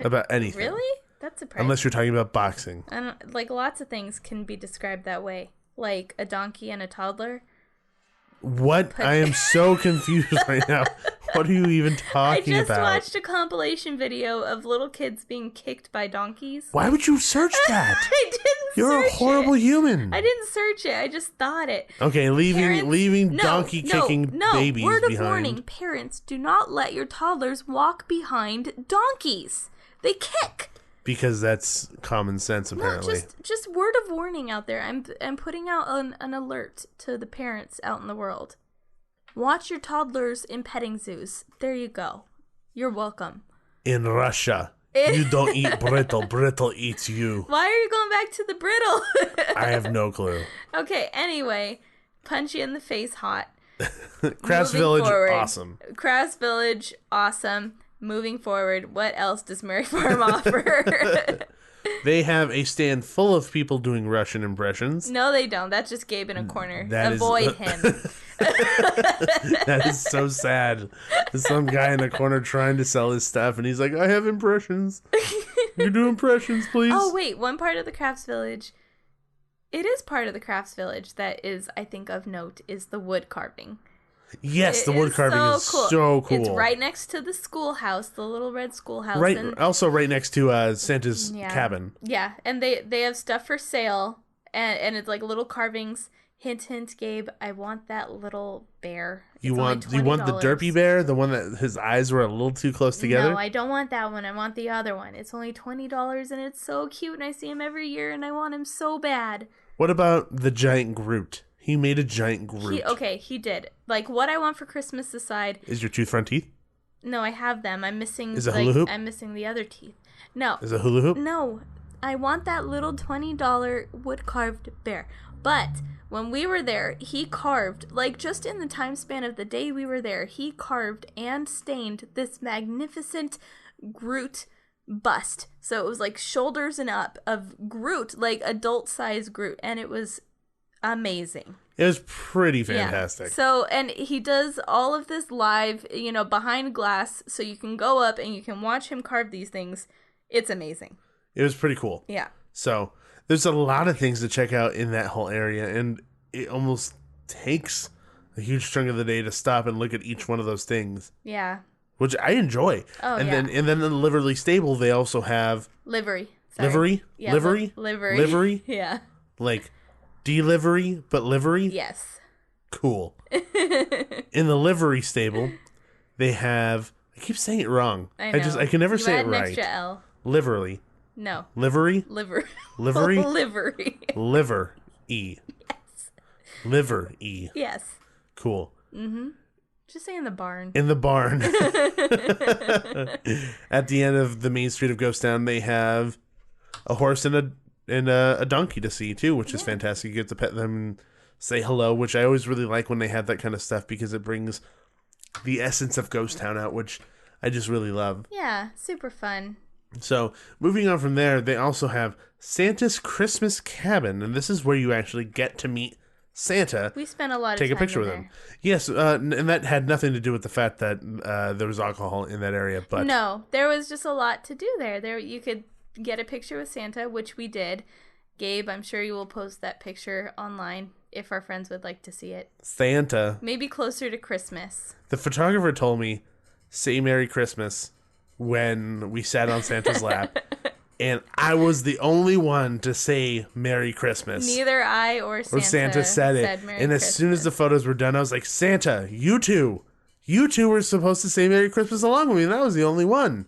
Speaker 2: about anything.
Speaker 3: Really? That's surprising.
Speaker 2: Unless you're talking about boxing.
Speaker 3: I don't, like lots of things can be described that way, like a donkey and a toddler.
Speaker 2: What? I am so confused right now. What are you even talking
Speaker 3: I just
Speaker 2: about?
Speaker 3: watched a compilation video of little kids being kicked by donkeys.
Speaker 2: Why would you search that?
Speaker 3: I didn't
Speaker 2: You're
Speaker 3: search
Speaker 2: a horrible
Speaker 3: it.
Speaker 2: human.
Speaker 3: I didn't search it. I just thought it.
Speaker 2: Okay, leaving donkey kicking babies
Speaker 3: word of
Speaker 2: behind.
Speaker 3: warning, parents, do not let your toddlers walk behind donkeys. They kick.
Speaker 2: Because that's common sense,
Speaker 3: No,
Speaker 2: apparently.
Speaker 3: just word of warning out there. I'm putting out an alert to the parents out in the world. Watch your toddlers in petting zoos. There you go. You're welcome.
Speaker 2: In Russia, you don't eat brittle. Brittle eats you.
Speaker 3: Why are you going back to the brittle?
Speaker 2: I have no clue.
Speaker 3: Okay, anyway. Punchy in the face, hot.
Speaker 2: Crafts
Speaker 3: Moving
Speaker 2: Village,
Speaker 3: forward.
Speaker 2: awesome.
Speaker 3: Crafts Village, awesome. Moving forward, what else does Merry Farm offer?
Speaker 2: They have a stand full of people doing Russian impressions.
Speaker 3: No, they don't. That's just Gabe in a corner.
Speaker 2: That is-
Speaker 3: Avoid him.
Speaker 2: That is so sad. There's some guy in the corner trying to sell his stuff, and he's like, I have impressions. You do impressions, please?
Speaker 3: Oh, wait. One part of the Crafts Village. It is part of the Crafts Village that is, I think, of note, is the wood carving.
Speaker 2: Yes, the
Speaker 3: It
Speaker 2: wood carving is so cool.
Speaker 3: It's right next to the schoolhouse, the little red schoolhouse.
Speaker 2: Right,
Speaker 3: and,
Speaker 2: also right next to Santa's cabin.
Speaker 3: Yeah, and they have stuff for sale, and it's like little carvings. Hint, hint, Gabe, I want that little bear.
Speaker 2: You
Speaker 3: It's
Speaker 2: want
Speaker 3: only
Speaker 2: the
Speaker 3: $20.
Speaker 2: derpy bear, the one that his eyes were a little too close together?
Speaker 3: No, I don't want that one. I want the other one. It's only $20, and it's so cute, and I see him every year, and I want him so bad.
Speaker 2: What about the giant Groot? He made a giant Groot.
Speaker 3: He did. Like, what I want for Christmas aside...
Speaker 2: Is your tooth front teeth?
Speaker 3: No, I have them. I'm missing...
Speaker 2: Is it hula hoop?
Speaker 3: I'm missing the other teeth. No.
Speaker 2: Is it hula hoop?
Speaker 3: No. I want that little $20 wood-carved bear. But when we were there, he carved, like, just in the time span of the day we were there, he carved and stained this magnificent Groot bust. So it was, like, shoulders and up of Groot, like, adult-size Groot. And it was... amazing.
Speaker 2: It was pretty fantastic.
Speaker 3: Yeah. So, and he does all of this live, behind glass, so you can go up and you can watch him carve these things. It's amazing.
Speaker 2: It was pretty cool.
Speaker 3: Yeah.
Speaker 2: So, there's a lot of things to check out in that whole area, and it almost takes a huge chunk of the day to stop and look at each one of those things.
Speaker 3: Yeah.
Speaker 2: Which I enjoy.
Speaker 3: Oh,
Speaker 2: and
Speaker 3: yeah.
Speaker 2: then in the Liverly stable, they also have
Speaker 3: Livery. Sorry.
Speaker 2: livery?
Speaker 3: Yeah,
Speaker 2: livery?
Speaker 3: livery.
Speaker 2: Livery?
Speaker 3: Yeah.
Speaker 2: Like delivery, but livery?
Speaker 3: Yes.
Speaker 2: Cool. In the livery stable, they have, I keep saying it wrong.
Speaker 3: I know.
Speaker 2: I can never
Speaker 3: You
Speaker 2: say
Speaker 3: add
Speaker 2: it
Speaker 3: an
Speaker 2: right.
Speaker 3: extra L.
Speaker 2: Liverly.
Speaker 3: No.
Speaker 2: Livery?
Speaker 3: Liver.
Speaker 2: Livery?
Speaker 3: Livery.
Speaker 2: Liver E.
Speaker 3: Yes.
Speaker 2: Liver E.
Speaker 3: Yes.
Speaker 2: Cool.
Speaker 3: Just say in the barn.
Speaker 2: In the barn. At the end of the main street of Ghost Town, they have a horse and a donkey to see too, which is fantastic. You get to pet them and say hello, which I always really like when they have that kind of stuff because it brings the essence of Ghost Town out, which I just really love.
Speaker 3: Yeah, super fun.
Speaker 2: So, moving on from there, they also have Santa's Christmas Cabin, and this is where you actually get to meet Santa.
Speaker 3: We spent a lot of
Speaker 2: take
Speaker 3: time
Speaker 2: a picture with
Speaker 3: there.
Speaker 2: him. Yes, and that had nothing to do with the fact that there was alcohol in that area, but
Speaker 3: No, there was just a lot to do there. There you could get a picture with Santa, which we did. Gabe, I'm sure you will post that picture online if our friends would like to see it.
Speaker 2: Santa.
Speaker 3: Maybe closer to Christmas.
Speaker 2: The photographer told me, "Say Merry Christmas," when we sat on Santa's lap. And I was the only one to say Merry Christmas.
Speaker 3: Neither I or Santa
Speaker 2: said it.
Speaker 3: Merry
Speaker 2: And as
Speaker 3: Christmas.
Speaker 2: soon as the photos were done, I was like, Santa, you two were supposed to say Merry Christmas along with me. And I was the only one.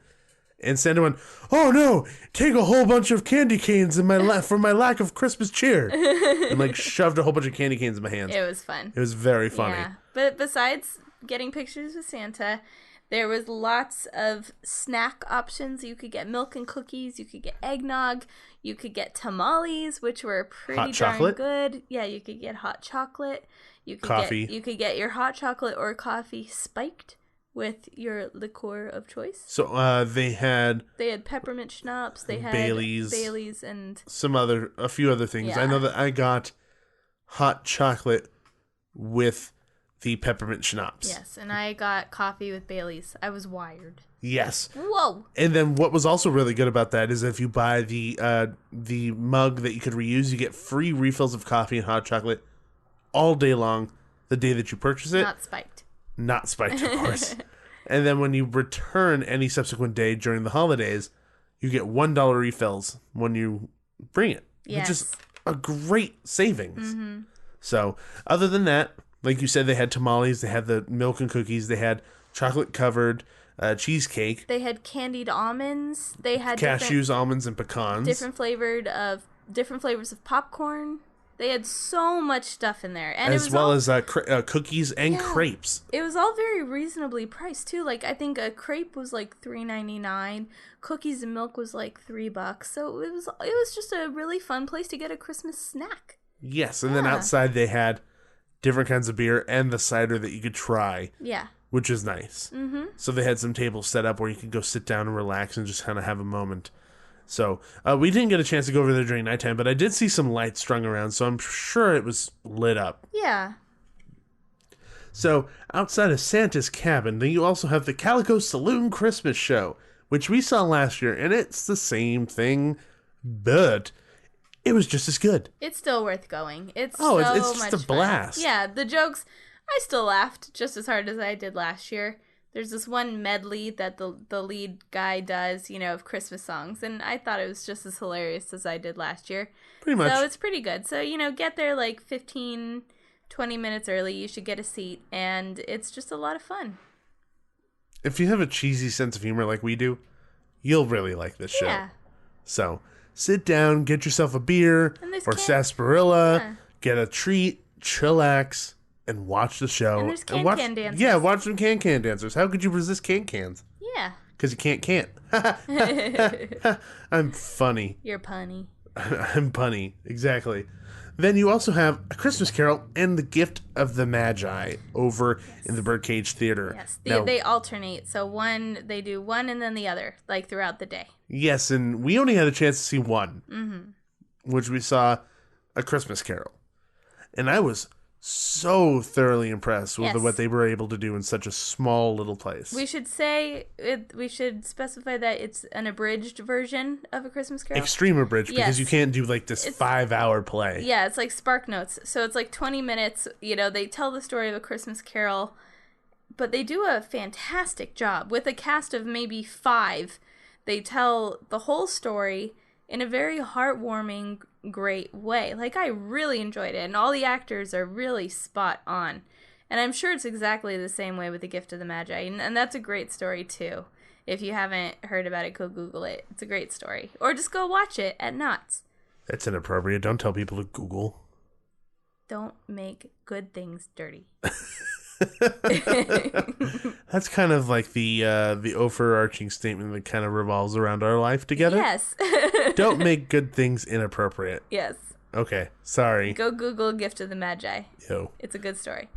Speaker 2: And Santa went, "Oh no, take a whole bunch of candy canes in my for my lack of Christmas cheer." And like shoved a whole bunch of candy canes in my hands.
Speaker 3: It was fun.
Speaker 2: It was very funny.
Speaker 3: Yeah. But besides getting pictures with Santa, there was lots of snack options. You could get milk and cookies. You could get eggnog. You could get tamales, which were pretty
Speaker 2: Hot chocolate?
Speaker 3: darn good. Yeah, you could get hot chocolate. You could
Speaker 2: Coffee.
Speaker 3: you could get your hot chocolate or coffee spiked with your liqueur of choice.
Speaker 2: So they had
Speaker 3: They had peppermint schnapps. They had
Speaker 2: Baileys.
Speaker 3: and
Speaker 2: a few other things.
Speaker 3: Yeah.
Speaker 2: I know that I got hot chocolate with the peppermint schnapps.
Speaker 3: yes, and I got coffee with Baileys. I was wired.
Speaker 2: Yes.
Speaker 3: Whoa.
Speaker 2: And then what was also really good about that is if you buy the mug that you could reuse, you get free refills of coffee and hot chocolate all day long the day that you purchase it.
Speaker 3: Not spiked.
Speaker 2: Not spiked, of course. And then when you return any subsequent day during the holidays, you get $1 refills when you bring it.
Speaker 3: Yes.
Speaker 2: Which is a great savings.
Speaker 3: Mm-hmm.
Speaker 2: So, other than that, like you said, they had tamales, they had the milk and cookies, they had chocolate-covered cheesecake,
Speaker 3: They had candied almonds. They had
Speaker 2: cashews, almonds, and pecans.
Speaker 3: different flavors of popcorn. They had so much stuff in there, and
Speaker 2: as
Speaker 3: it was
Speaker 2: well
Speaker 3: all,
Speaker 2: as cookies and crepes.
Speaker 3: it was all very reasonably priced too. Like I think a crepe was like $3.99, cookies and milk was like $3. So it was just a really fun place to get a Christmas snack.
Speaker 2: Yes, and then
Speaker 3: Yeah.
Speaker 2: outside they had different kinds of beer and the cider that you could try,
Speaker 3: Yeah.
Speaker 2: which is nice. Mm-hmm. So they had some tables set up where you could go sit down and relax and just kind of have a moment. So we didn't get a chance to go over there during nighttime, but I did see some lights strung around, so I'm sure it was lit up.
Speaker 3: Yeah.
Speaker 2: So outside of Santa's cabin, then you also have the Calico Saloon Christmas Show, which we saw last year, and it's the same thing, but it was just as good.
Speaker 3: It's still worth going. It's
Speaker 2: Oh,
Speaker 3: so
Speaker 2: it's just
Speaker 3: much
Speaker 2: a blast.
Speaker 3: Fun. Yeah, the jokes, I still laughed just as hard as I did last year. There's this one medley that the lead guy does, of Christmas songs, and I thought it was just as hilarious as I did last year.
Speaker 2: Pretty much.
Speaker 3: So it's pretty good. So, get there like 15, 20 minutes early. You should get a seat, and it's just a lot of fun.
Speaker 2: If you have a cheesy sense of humor like we do, you'll really like this show.
Speaker 3: Yeah.
Speaker 2: So sit down, get yourself a beer
Speaker 3: And there's
Speaker 2: or
Speaker 3: can-
Speaker 2: sarsaparilla,
Speaker 3: Yeah.
Speaker 2: get a treat, chillax, and watch the show.
Speaker 3: And there's can-can dancers.
Speaker 2: Yeah, watch some can-can dancers. How could you resist can-cans?
Speaker 3: Yeah.
Speaker 2: Because you can't. I'm funny.
Speaker 3: You're punny.
Speaker 2: I'm punny. Exactly. Then you also have A Christmas Carol and The Gift of the Magi over in the Birdcage Theater.
Speaker 3: Yes.
Speaker 2: Now,
Speaker 3: They alternate. So they do one and then the other, like throughout the day.
Speaker 2: yes, and we only had a chance to see one, which we saw A Christmas Carol. And I was so thoroughly impressed with
Speaker 3: Yes.
Speaker 2: what they were able to do in such a small little place.
Speaker 3: We should we should specify that it's an abridged version of A Christmas Carol.
Speaker 2: Extreme abridged, because
Speaker 3: Yes.
Speaker 2: you can't do like this 5-hour play.
Speaker 3: Yeah, it's like Spark Notes. So it's like 20 minutes. They tell the story of A Christmas Carol, but they do a fantastic job. With a cast of maybe 5, they tell the whole story in a very heartwarming, great way. Like, I really enjoyed it, and all the actors are really spot on. And I'm sure it's exactly the same way with The Gift of the Magi, and that's a great story, too. If you haven't heard about it, go Google it. It's a great story. Or just go watch it at Knott's.
Speaker 2: That's inappropriate. Don't tell people to Google.
Speaker 3: Don't make good things dirty.
Speaker 2: That's kind of like the overarching statement that kind of revolves around our life together.
Speaker 3: Yes.
Speaker 2: Don't make good things inappropriate.
Speaker 3: Yes.
Speaker 2: Okay, sorry.
Speaker 3: Go Google Gift of the Magi.
Speaker 2: Yo.
Speaker 3: It's a good story.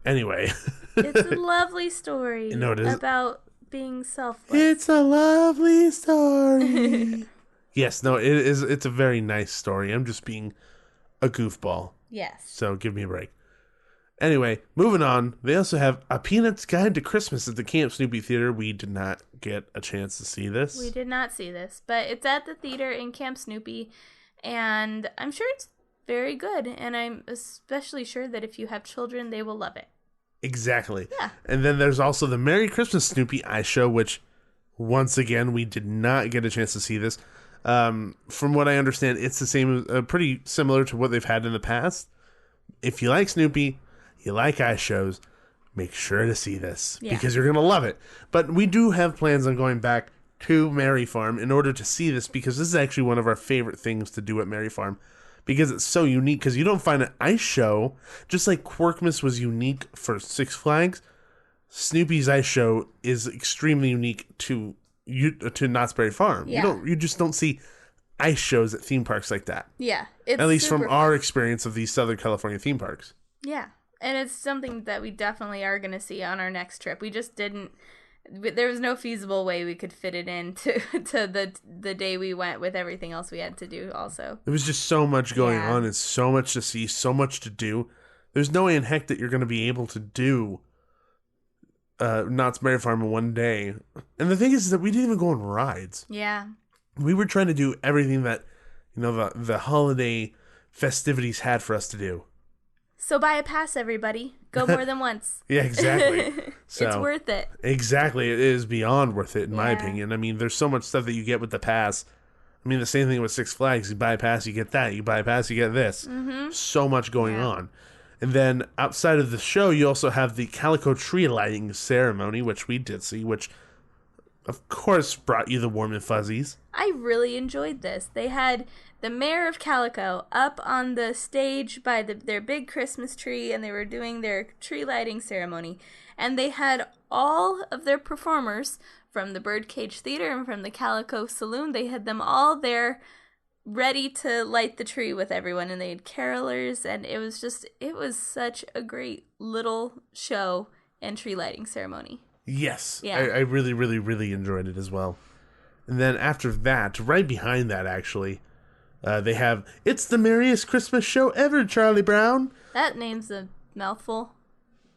Speaker 2: Anyway.
Speaker 3: It's a lovely story
Speaker 2: No, it is.
Speaker 3: about being selfless.
Speaker 2: It's a lovely story. Yes, no, it is. It's a very nice story. I'm just being a goofball.
Speaker 3: Yes.
Speaker 2: So give me a break. Anyway, moving on. They also have A Peanuts Guide to Christmas at the Camp Snoopy Theater. We did not get a chance to see this.
Speaker 3: We did not see this, but it's at the theater in Camp Snoopy, and I'm sure it's very good, and I'm especially sure that if you have children, they will love it.
Speaker 2: Exactly.
Speaker 3: Yeah.
Speaker 2: And then there's also the Merry Christmas Snoopy Ice Show, which, once again, we did not get a chance to see this. From what I understand, it's the same, pretty similar to what they've had in the past. If you like Snoopy, you like ice shows, make sure to see this because you're going to love it. But we do have plans on going back to Merry Farm in order to see this because this is actually one of our favorite things to do at Merry Farm because it's so unique because you don't find an ice show, just like Quirkmas was unique for Six Flags, Snoopy's ice show is extremely unique to Knott's Berry Farm.
Speaker 3: Yeah.
Speaker 2: You just don't see ice shows at theme parks like that.
Speaker 3: Yeah. It's
Speaker 2: at least from
Speaker 3: super
Speaker 2: our
Speaker 3: fun.
Speaker 2: experience of these Southern California theme parks.
Speaker 3: Yeah. And it's something that we definitely are going to see on our next trip. We just didn't. There was no feasible way we could fit it in to the day we went with everything else we had to do also.
Speaker 2: There was just so much going
Speaker 3: Yeah.
Speaker 2: on and so much to see, so much to do. There's no way in heck that you're going to be able to do Knott's Berry Farm in one day. And the thing is that we didn't even go on rides.
Speaker 3: Yeah.
Speaker 2: We were trying to do everything that, the holiday festivities had for us to do.
Speaker 3: So buy a pass, everybody. Go more than once.
Speaker 2: Yeah, exactly. So,
Speaker 3: it's worth it.
Speaker 2: Exactly. It is beyond worth it, in my
Speaker 3: Yeah.
Speaker 2: opinion. I mean, there's so much stuff that you get with the pass. I mean, the same thing with Six Flags. You buy a pass, you get that. You buy a pass, you get this. Mm-hmm. So much going on. And then outside of the show, you also have the Calico Tree Lighting Ceremony, which we did see, which, of course, brought you the warm and fuzzies.
Speaker 3: I really enjoyed this. They had the mayor of Calico up on the stage by their big Christmas tree, and they were doing their tree lighting ceremony. And they had all of their performers from the Birdcage Theater and from the Calico Saloon. They had them all there ready to light the tree with everyone, and they had carolers, and it was such a great little show and tree lighting ceremony.
Speaker 2: Yes.
Speaker 3: Yeah.
Speaker 2: I really, really, really enjoyed it as well. And then after that, right behind that, actually, they have It's the Merriest Christmas Show Ever, Charlie Brown.
Speaker 3: That name's a mouthful.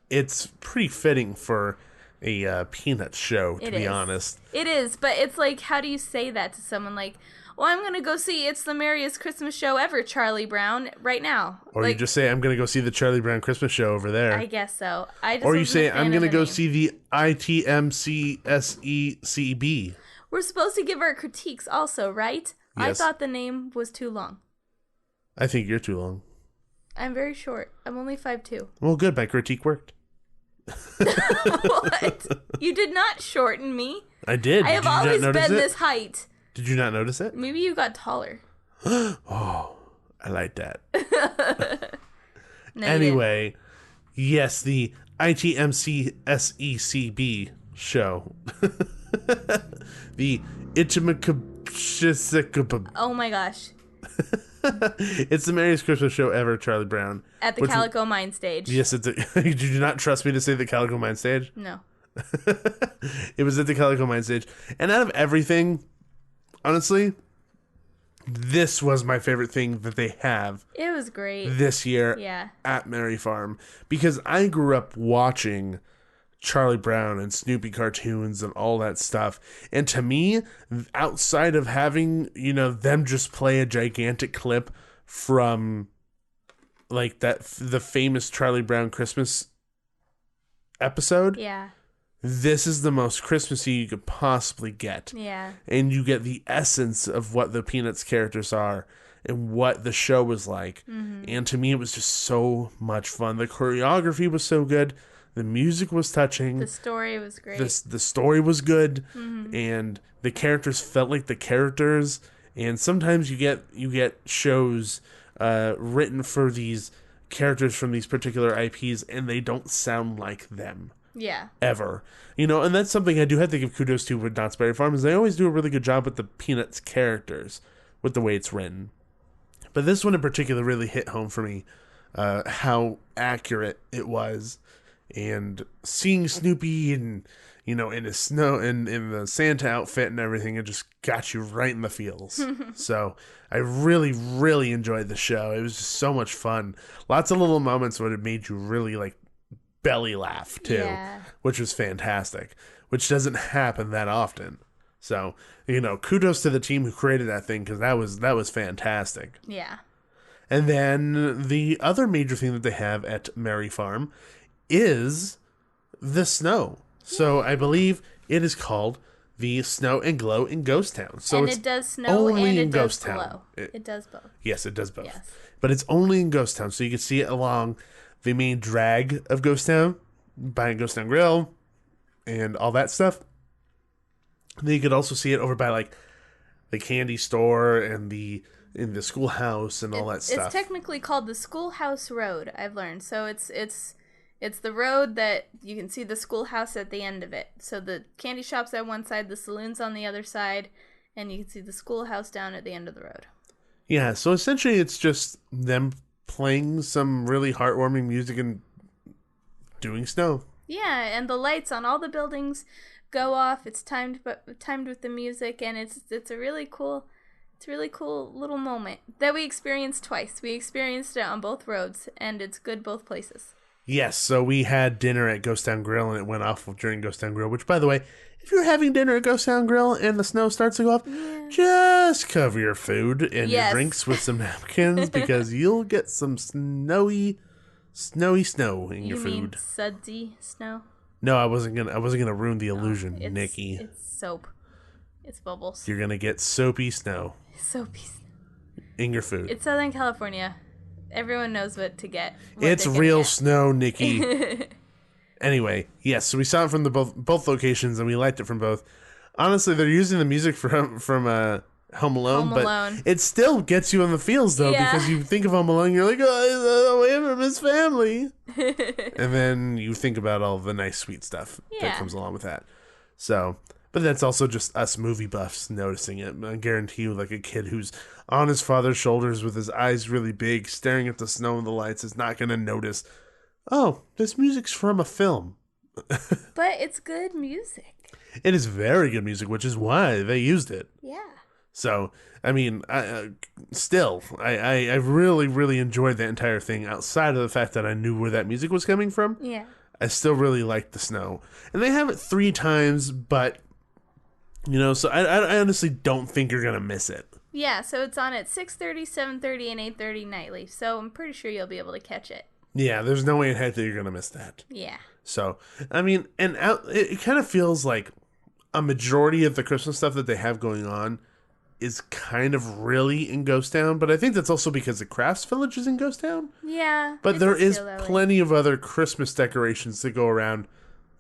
Speaker 2: It's pretty fitting for a Peanuts show, to be honest.
Speaker 3: It is, but it's like, how do you say that to someone like, well, I'm going to go see It's the Merriest Christmas Show Ever, Charlie Brown, right now.
Speaker 2: Or you just say, I'm going to go see the Charlie Brown Christmas show over there.
Speaker 3: I guess so.
Speaker 2: Or you say, I'm going to go see the ITMCSECB.
Speaker 3: We're supposed to give our critiques also, right?
Speaker 2: Yes.
Speaker 3: I thought the name was too long.
Speaker 2: I think you're too long.
Speaker 3: I'm very short. I'm only 5'2".
Speaker 2: Well, good. My critique worked.
Speaker 3: What? You did not shorten me.
Speaker 2: I did.
Speaker 3: I have
Speaker 2: Did you
Speaker 3: always
Speaker 2: not notice
Speaker 3: been
Speaker 2: it?
Speaker 3: this height.
Speaker 2: Did you not notice it?
Speaker 3: Maybe you got taller.
Speaker 2: Oh, I like that.
Speaker 3: No,
Speaker 2: Anyway, yes, the ITMCSECB show. The Ichimikabshisikabab.
Speaker 3: oh my gosh.
Speaker 2: It's the merriest Christmas show ever, Charlie Brown.
Speaker 3: At the Calico Mine stage.
Speaker 2: Yes, you do not trust me to say the Calico Mine stage?
Speaker 3: No.
Speaker 2: It was at the Calico Mine stage. And out of everything, honestly, this was my favorite thing that they have
Speaker 3: It was great.
Speaker 2: this year
Speaker 3: Yeah.
Speaker 2: at Merry Farm. Because I grew up watching Charlie Brown and Snoopy cartoons and all that stuff. And to me, outside of having, them just play a gigantic clip from like the famous Charlie Brown Christmas episode,
Speaker 3: Yeah.
Speaker 2: this is the most Christmassy you could possibly get.
Speaker 3: Yeah.
Speaker 2: And you get the essence of what the Peanuts characters are and what the show was like.
Speaker 3: Mm-hmm.
Speaker 2: And to me, it was just so much fun. The choreography was so good. The music was touching.
Speaker 3: The story was great.
Speaker 2: The story was good.
Speaker 3: Mm-hmm.
Speaker 2: And the characters felt like the characters. And sometimes you get shows written for these characters from these particular IPs, and they don't sound like them.
Speaker 3: Yeah.
Speaker 2: Ever. And that's something I do have to give kudos to with Knott's Berry Farm, is they always do a really good job with the Peanuts characters, with the way it's written. But this one in particular really hit home for me, how accurate it was. And seeing Snoopy and, in his snow and in the Santa outfit and everything, it just got you right in the feels. So I really, really enjoyed the show. It was just so much fun. Lots of little moments where it made you really belly laugh too, which was fantastic, which doesn't happen that often. So, kudos to the team who created that thing, because that was fantastic.
Speaker 3: Yeah. And
Speaker 2: then the other major thing that they have at Merry Farm is the snow. So I believe it is called the Snow and Glow in Ghost Town. So
Speaker 3: and it does snow and it does glow. It does both.
Speaker 2: Yes, it does both.
Speaker 3: Yes.
Speaker 2: But it's only in Ghost Town, so you can see it along the main drag of Ghost Town, behind Ghost Town Grill, and all that stuff. And then you could also see it over by the candy store and in the schoolhouse and all that stuff.
Speaker 3: It's technically called the Schoolhouse Road, I've learned. So it's the road that you can see the schoolhouse at the end of it. So the candy shop's at one side, the saloon's on the other side, and you can see the schoolhouse down at the end of the road.
Speaker 2: Yeah, so essentially it's just them playing some really heartwarming music and doing snow.
Speaker 3: Yeah, and the lights on all the buildings go off. It's timed with the music, and it's a really cool little moment that we experienced twice. We experienced it on both roads, and it's good both places.
Speaker 2: Yes, so we had dinner at Ghost Town Grill, and it went off during Ghost Town Grill, which, by the way, if you're having dinner at Ghost Town Grill and the snow starts to go off, just cover your food and your drinks with some napkins, because you'll get some snowy snow in your food. You mean
Speaker 3: sudsy snow?
Speaker 2: No, I wasn't gonna ruin the illusion, Nikki.
Speaker 3: It's soap. It's bubbles.
Speaker 2: You're gonna get soapy snow.
Speaker 3: Soapy snow.
Speaker 2: In your food.
Speaker 3: It's Southern California. Everyone knows what to get.
Speaker 2: It's real snow, Nikki. Anyway, yes, so we saw it from both locations, and we liked it from both. Honestly, they're using the music from Home Alone, but it still gets you in the feels, though, because you think of Home Alone, you're like, oh, away from his family. And then you think about all the nice, sweet stuff that comes along with that. So, but that's also just us movie buffs noticing it. I guarantee you, a kid who's on his father's shoulders with his eyes really big, staring at the snow and the lights, is not going to notice, oh, this music's from a film.
Speaker 3: But it's good music.
Speaker 2: It is very good music, which is why they used it.
Speaker 3: Yeah.
Speaker 2: So, I mean, I really, really enjoyed that entire thing, outside of the fact that I knew where that music was coming from.
Speaker 3: Yeah. I
Speaker 2: still really liked the snow. And they have it 3 times, but, so I honestly don't think you're going to miss it.
Speaker 3: Yeah, so it's on at 6:30, 7:30, and 8:30 nightly. So I'm pretty sure you'll be able to catch it.
Speaker 2: Yeah, there's no way in heck that you're going to miss that.
Speaker 3: Yeah.
Speaker 2: So, I mean, it kind of feels like a majority of the Christmas stuff that they have going on is kind of really in Ghost Town, but I think that's also because the Crafts Village is in Ghost Town.
Speaker 3: Yeah.
Speaker 2: But there is plenty of other Christmas decorations that go around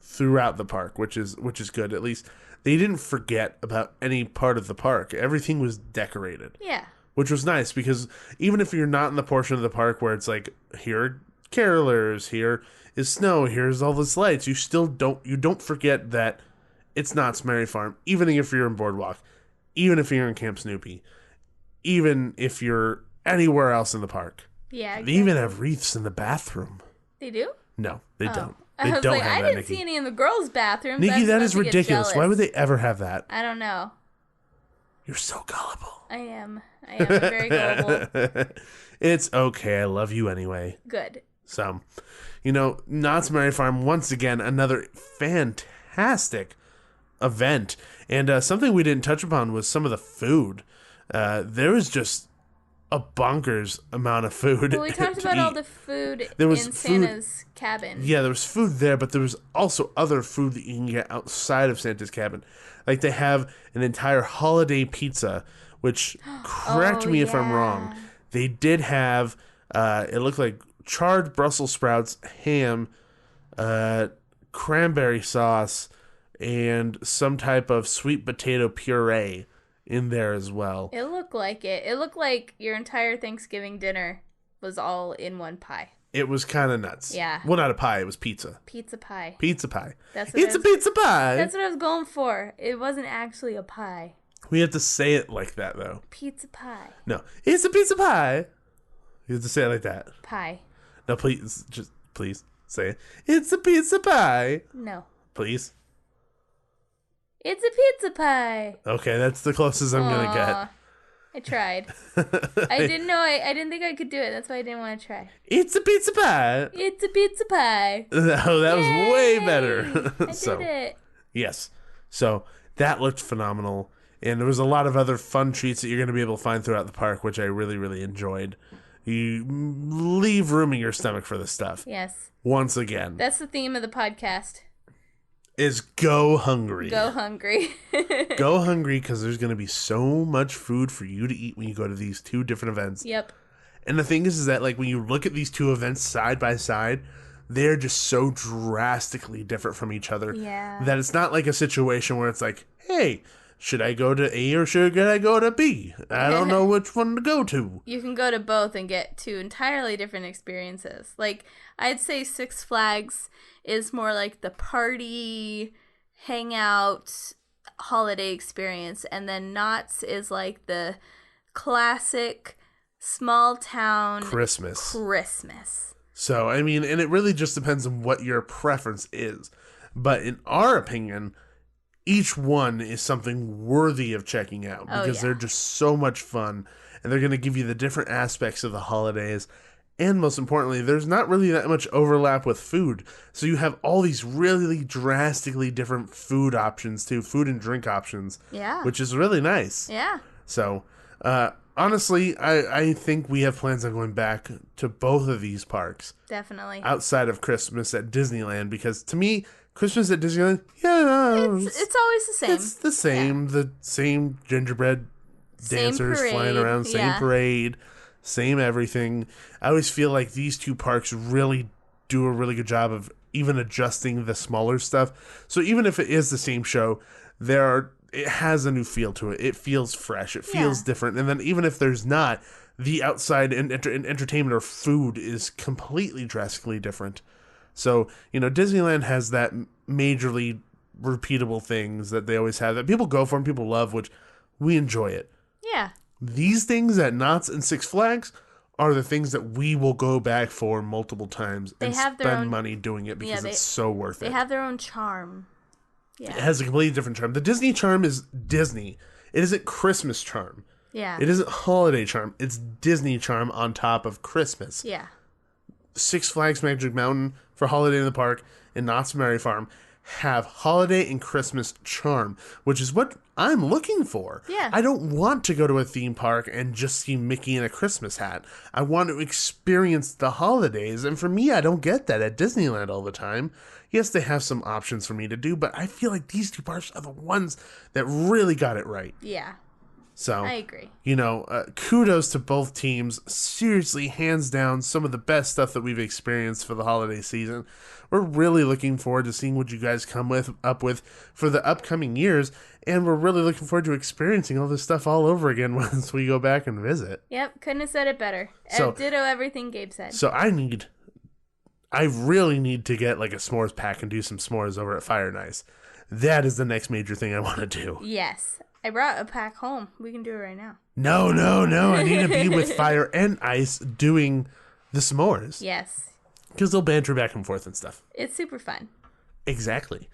Speaker 2: throughout the park, which is good. At least they didn't forget about any part of the park. Everything was decorated.
Speaker 3: Yeah.
Speaker 2: Which was nice, because even if you're not in the portion of the park where it's like, here are carolers, here is snow, here's all this lights, you don't forget that it's Knott's Merry Farm, even if you're in Boardwalk, even if you're in Camp Snoopy, even if you're anywhere else in the park.
Speaker 3: Yeah, exactly.
Speaker 2: They even have wreaths in the bathroom.
Speaker 3: They do?
Speaker 2: No, they don't.
Speaker 3: They
Speaker 2: don't
Speaker 3: like,
Speaker 2: have
Speaker 3: I
Speaker 2: that,
Speaker 3: didn't
Speaker 2: Nikki.
Speaker 3: see any in the girls' bathrooms.
Speaker 2: Nikki, that is ridiculous. Why would they ever have that?
Speaker 3: I don't know.
Speaker 2: You're so gullible.
Speaker 3: I am very gullible.
Speaker 2: It's okay. I love you anyway.
Speaker 3: Good.
Speaker 2: So, Knott's Merry Farm, once again, another fantastic event. And something we didn't touch upon was some of the food. There was just a bonkers amount of food.
Speaker 3: Well, we talked about all the food Santa's cabin.
Speaker 2: Yeah, there was food there, but there was also other food that you can get outside of Santa's cabin. Like, they have an entire holiday pizza, which, correct me if I'm wrong, they did have, it looked like charred Brussels sprouts, ham, cranberry sauce, and some type of sweet potato puree in there as well.
Speaker 3: It looked like it. It looked like your entire Thanksgiving dinner was all in one pie.
Speaker 2: It was kind of nuts.
Speaker 3: Yeah.
Speaker 2: Well, not a pie. It was pizza.
Speaker 3: Pizza pie.
Speaker 2: Pizza pie.
Speaker 3: It's
Speaker 2: a pizza pie.
Speaker 3: That's what I was going for. It wasn't actually a pie.
Speaker 2: We have to say it like that, though.
Speaker 3: Pizza pie.
Speaker 2: No, it's a pizza pie. You have to say it like that.
Speaker 3: Pie.
Speaker 2: No, please, just please say it. It's a pizza pie.
Speaker 3: No.
Speaker 2: Please.
Speaker 3: It's a pizza pie.
Speaker 2: Okay, that's the closest I'm gonna get.
Speaker 3: I tried. I didn't know. I didn't think I could do it. That's why I didn't want to try.
Speaker 2: It's a pizza pie.
Speaker 3: It's a pizza pie.
Speaker 2: Oh, that was way better.
Speaker 3: I did it.
Speaker 2: Yes. So that looked phenomenal. And there was a lot of other fun treats that you're going to be able to find throughout the park, which I really, really enjoyed. You leave room in your stomach for this stuff.
Speaker 3: Yes.
Speaker 2: Once again.
Speaker 3: That's the theme of the podcast.
Speaker 2: Is go hungry.
Speaker 3: Go hungry.
Speaker 2: Go hungry, because there's going to be so much food for you to eat when you go to these two different events.
Speaker 3: Yep.
Speaker 2: And the thing is that like when you look at these two events side by side, they're just so drastically different from each other.
Speaker 3: Yeah.
Speaker 2: That it's not like a situation where it's like, hey, should I go to A or should I go to B? I don't know which one to go to.
Speaker 3: You can go to both and get two entirely different experiences. Like, I'd say Six Flags is more like the party, hangout, holiday experience. And then Knott's is like the classic small town
Speaker 2: Christmas. So, I mean, and it really just depends on what your preference is. But in our opinion, each one is something worthy of checking out because they're just so much fun, and they're going to give you the different aspects of the holidays. And most importantly, there's not really that much overlap with food. So you have all these really drastically different food options too, food and drink options.
Speaker 3: Yeah.
Speaker 2: Which is really nice.
Speaker 3: Yeah.
Speaker 2: So, honestly, I think we have plans on going back to both of these parks.
Speaker 3: Definitely.
Speaker 2: Outside of Christmas at Disneyland, because to me, Christmas at Disneyland, yeah,
Speaker 3: it's always the same.
Speaker 2: It's the same. Yeah. The same gingerbread dancers flying around, same parade, same everything. I always feel like these two parks really do a really good job of even adjusting the smaller stuff. So even if it is the same show, it has a new feel to it. It feels fresh. It feels different. And then even if there's not, the outside and entertainment or food is completely drastically different. So, Disneyland has that majorly repeatable things that they always have that people go for and people love, which we enjoy it.
Speaker 3: Yeah.
Speaker 2: These things at Knott's and Six Flags are the things that we will go back for multiple times and spend money doing it because it's so worth it.
Speaker 3: They have their own charm. Yeah.
Speaker 2: It has a completely different charm. The Disney charm is Disney. It isn't Christmas charm.
Speaker 3: Yeah.
Speaker 2: It isn't holiday charm. It's Disney charm on top of Christmas.
Speaker 3: Yeah.
Speaker 2: Six Flags Magic Mountain for Holiday in the Park and Knott's Merry Farm have holiday and Christmas charm, which is what I'm looking for.
Speaker 3: Yeah.
Speaker 2: I don't want to go to a theme park and just see Mickey in a Christmas hat. I want to experience the holidays, and for me, I don't get that at Disneyland all the time. Yes, they have some options for me to do, but I feel like these two parks are the ones that really got it right.
Speaker 3: Yeah.
Speaker 2: So,
Speaker 3: I agree.
Speaker 2: Kudos to both teams. Seriously, hands down, some of the best stuff that we've experienced for the holiday season. We're really looking forward to seeing what you guys come up with for the upcoming years, and we're really looking forward to experiencing all this stuff all over again once we go back and visit.
Speaker 3: Yep, couldn't have said it better.
Speaker 2: So,
Speaker 3: ditto everything Gabe said.
Speaker 2: So I really need to get like a s'mores pack and do some s'mores over at Fire and Ice. That is the next major thing I want to do.
Speaker 3: Yes. I brought a pack home. We can do it right now.
Speaker 2: No. I need to be with Fire and Ice doing the s'mores.
Speaker 3: Yes.
Speaker 2: Because they'll banter back and forth and stuff.
Speaker 3: It's super fun.
Speaker 2: Exactly.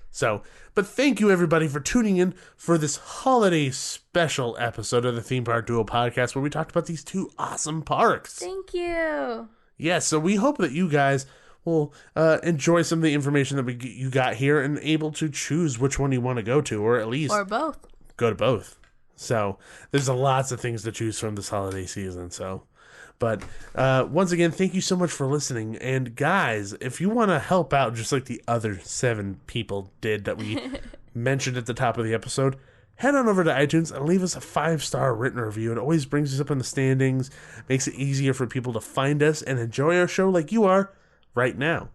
Speaker 2: So, but thank you everybody for tuning in for this holiday special episode of the Theme Park Duo podcast where we talked about these two awesome parks.
Speaker 3: Thank you.
Speaker 2: Yeah, so we hope that you guys will enjoy some of the information that you got here and able to choose which one you want to go to, or at least...
Speaker 3: Or both.
Speaker 2: Go to both. So there's lots of things to choose from this holiday season. But once again, thank you so much for listening. And guys, if you want to help out just like the other 7 people did that we mentioned at the top of the episode, head on over to iTunes and leave us a 5-star written review. It always brings us up in the standings, makes it easier for people to find us and enjoy our show like you are right now.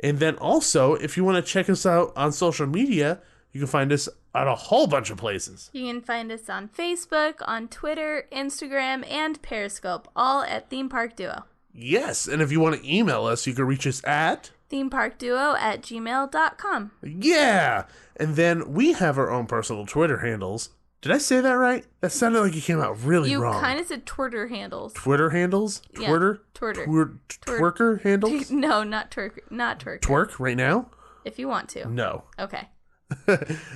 Speaker 2: And then also, if you want to check us out on social media, you can find us at a whole bunch of places.
Speaker 3: You can find us on Facebook, on Twitter, Instagram, and Periscope, all at Theme Park Duo.
Speaker 2: Yes, and if you want to email us, you can reach us at
Speaker 3: themeparkduo@gmail.com.
Speaker 2: Yeah! And then we have our own personal Twitter handles. Did I say that right? That sounded like it came out really wrong.
Speaker 3: You kind of said Twitter handles.
Speaker 2: Twitter handles?
Speaker 3: Yeah,
Speaker 2: Twitter?
Speaker 3: Twitter.
Speaker 2: Twerker handles?
Speaker 3: No, not twerk. Not twerk.
Speaker 2: Twerk right now?
Speaker 3: If you want to.
Speaker 2: No.
Speaker 3: Okay.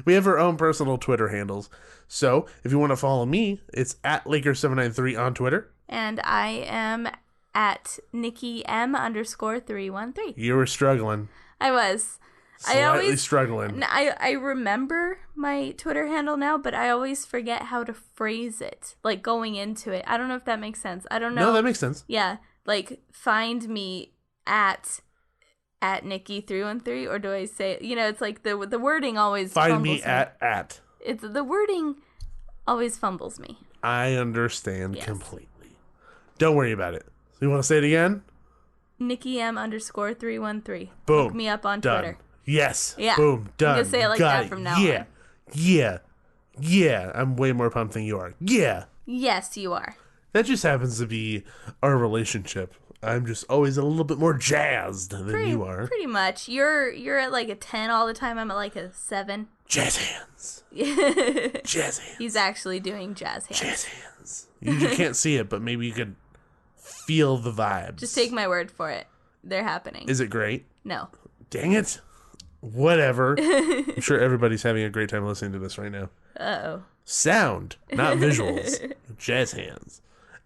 Speaker 2: We have our own personal Twitter handles. So, if you want to follow me, it's at Laker793 on Twitter.
Speaker 3: And I am at Nikki M_313.
Speaker 2: You were struggling.
Speaker 3: I was.
Speaker 2: Slightly struggling.
Speaker 3: I remember my Twitter handle now, but I always forget how to phrase it, like going into it. I don't know if that makes sense. I don't know.
Speaker 2: No, that makes sense.
Speaker 3: Yeah, like find me at Nikki313, or do I say, it's like the wording always
Speaker 2: find
Speaker 3: fumbles
Speaker 2: me at.
Speaker 3: It's the wording always fumbles me.
Speaker 2: I understand completely. Don't worry about it. You want to say it again?
Speaker 3: Nikki M_313.
Speaker 2: Boom.
Speaker 3: Look me up on
Speaker 2: Done.
Speaker 3: Twitter.
Speaker 2: Yes.
Speaker 3: Yeah.
Speaker 2: Boom. Done.
Speaker 3: I'm gonna say it like
Speaker 2: Got
Speaker 3: that
Speaker 2: it.
Speaker 3: from now
Speaker 2: Yeah.
Speaker 3: on.
Speaker 2: Yeah. Yeah. I'm way more pumped than you are. Yeah.
Speaker 3: Yes, you are.
Speaker 2: That just happens to be our relationship. I'm just always a little bit more jazzed than you are.
Speaker 3: Pretty much. You're at like a 10 all the time. I'm at like a 7.
Speaker 2: Jazz hands. Jazz hands.
Speaker 3: He's actually doing jazz hands.
Speaker 2: Jazz hands. You can't see it, but maybe you could feel the vibes.
Speaker 3: Just take my word for it. They're happening.
Speaker 2: Is it great?
Speaker 3: No.
Speaker 2: Dang it. Whatever. I'm sure everybody's having a great time listening to this right now.
Speaker 3: Uh-oh.
Speaker 2: Sound, not visuals. Jazz hands.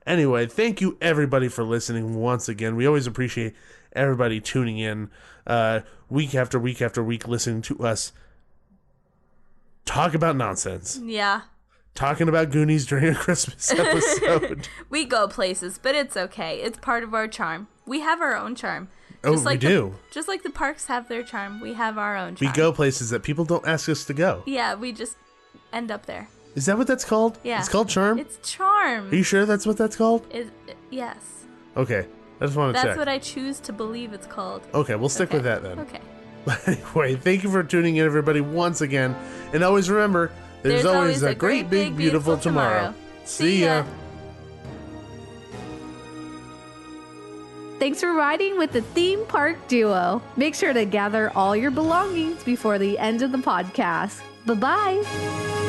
Speaker 2: Anyway, thank you everybody for listening once again. We always appreciate everybody tuning in week after week after week, listening to us talk about nonsense.
Speaker 3: Yeah.
Speaker 2: Talking about Goonies during a Christmas episode.
Speaker 3: We go places, but it's okay. It's part of our charm. We have our own charm.
Speaker 2: We do.
Speaker 3: Just like the parks have their charm, we have our own charm.
Speaker 2: We go places that people don't ask us to go.
Speaker 3: Yeah, we just end up there.
Speaker 2: Is that what that's called?
Speaker 3: Yeah.
Speaker 2: It's called charm?
Speaker 3: It's charm.
Speaker 2: Are you sure that's what that's called?
Speaker 3: Yes.
Speaker 2: Okay. I just want to check.
Speaker 3: That's what I choose to believe it's called.
Speaker 2: Okay, we'll stick with that then.
Speaker 3: Okay.
Speaker 2: Anyway, thank you for tuning in, everybody, once again. And always remember, there's always a great, big, beautiful tomorrow. See ya.
Speaker 1: Thanks for riding with the theme park duo. Make sure to gather all your belongings before the end of the podcast. Bye-bye.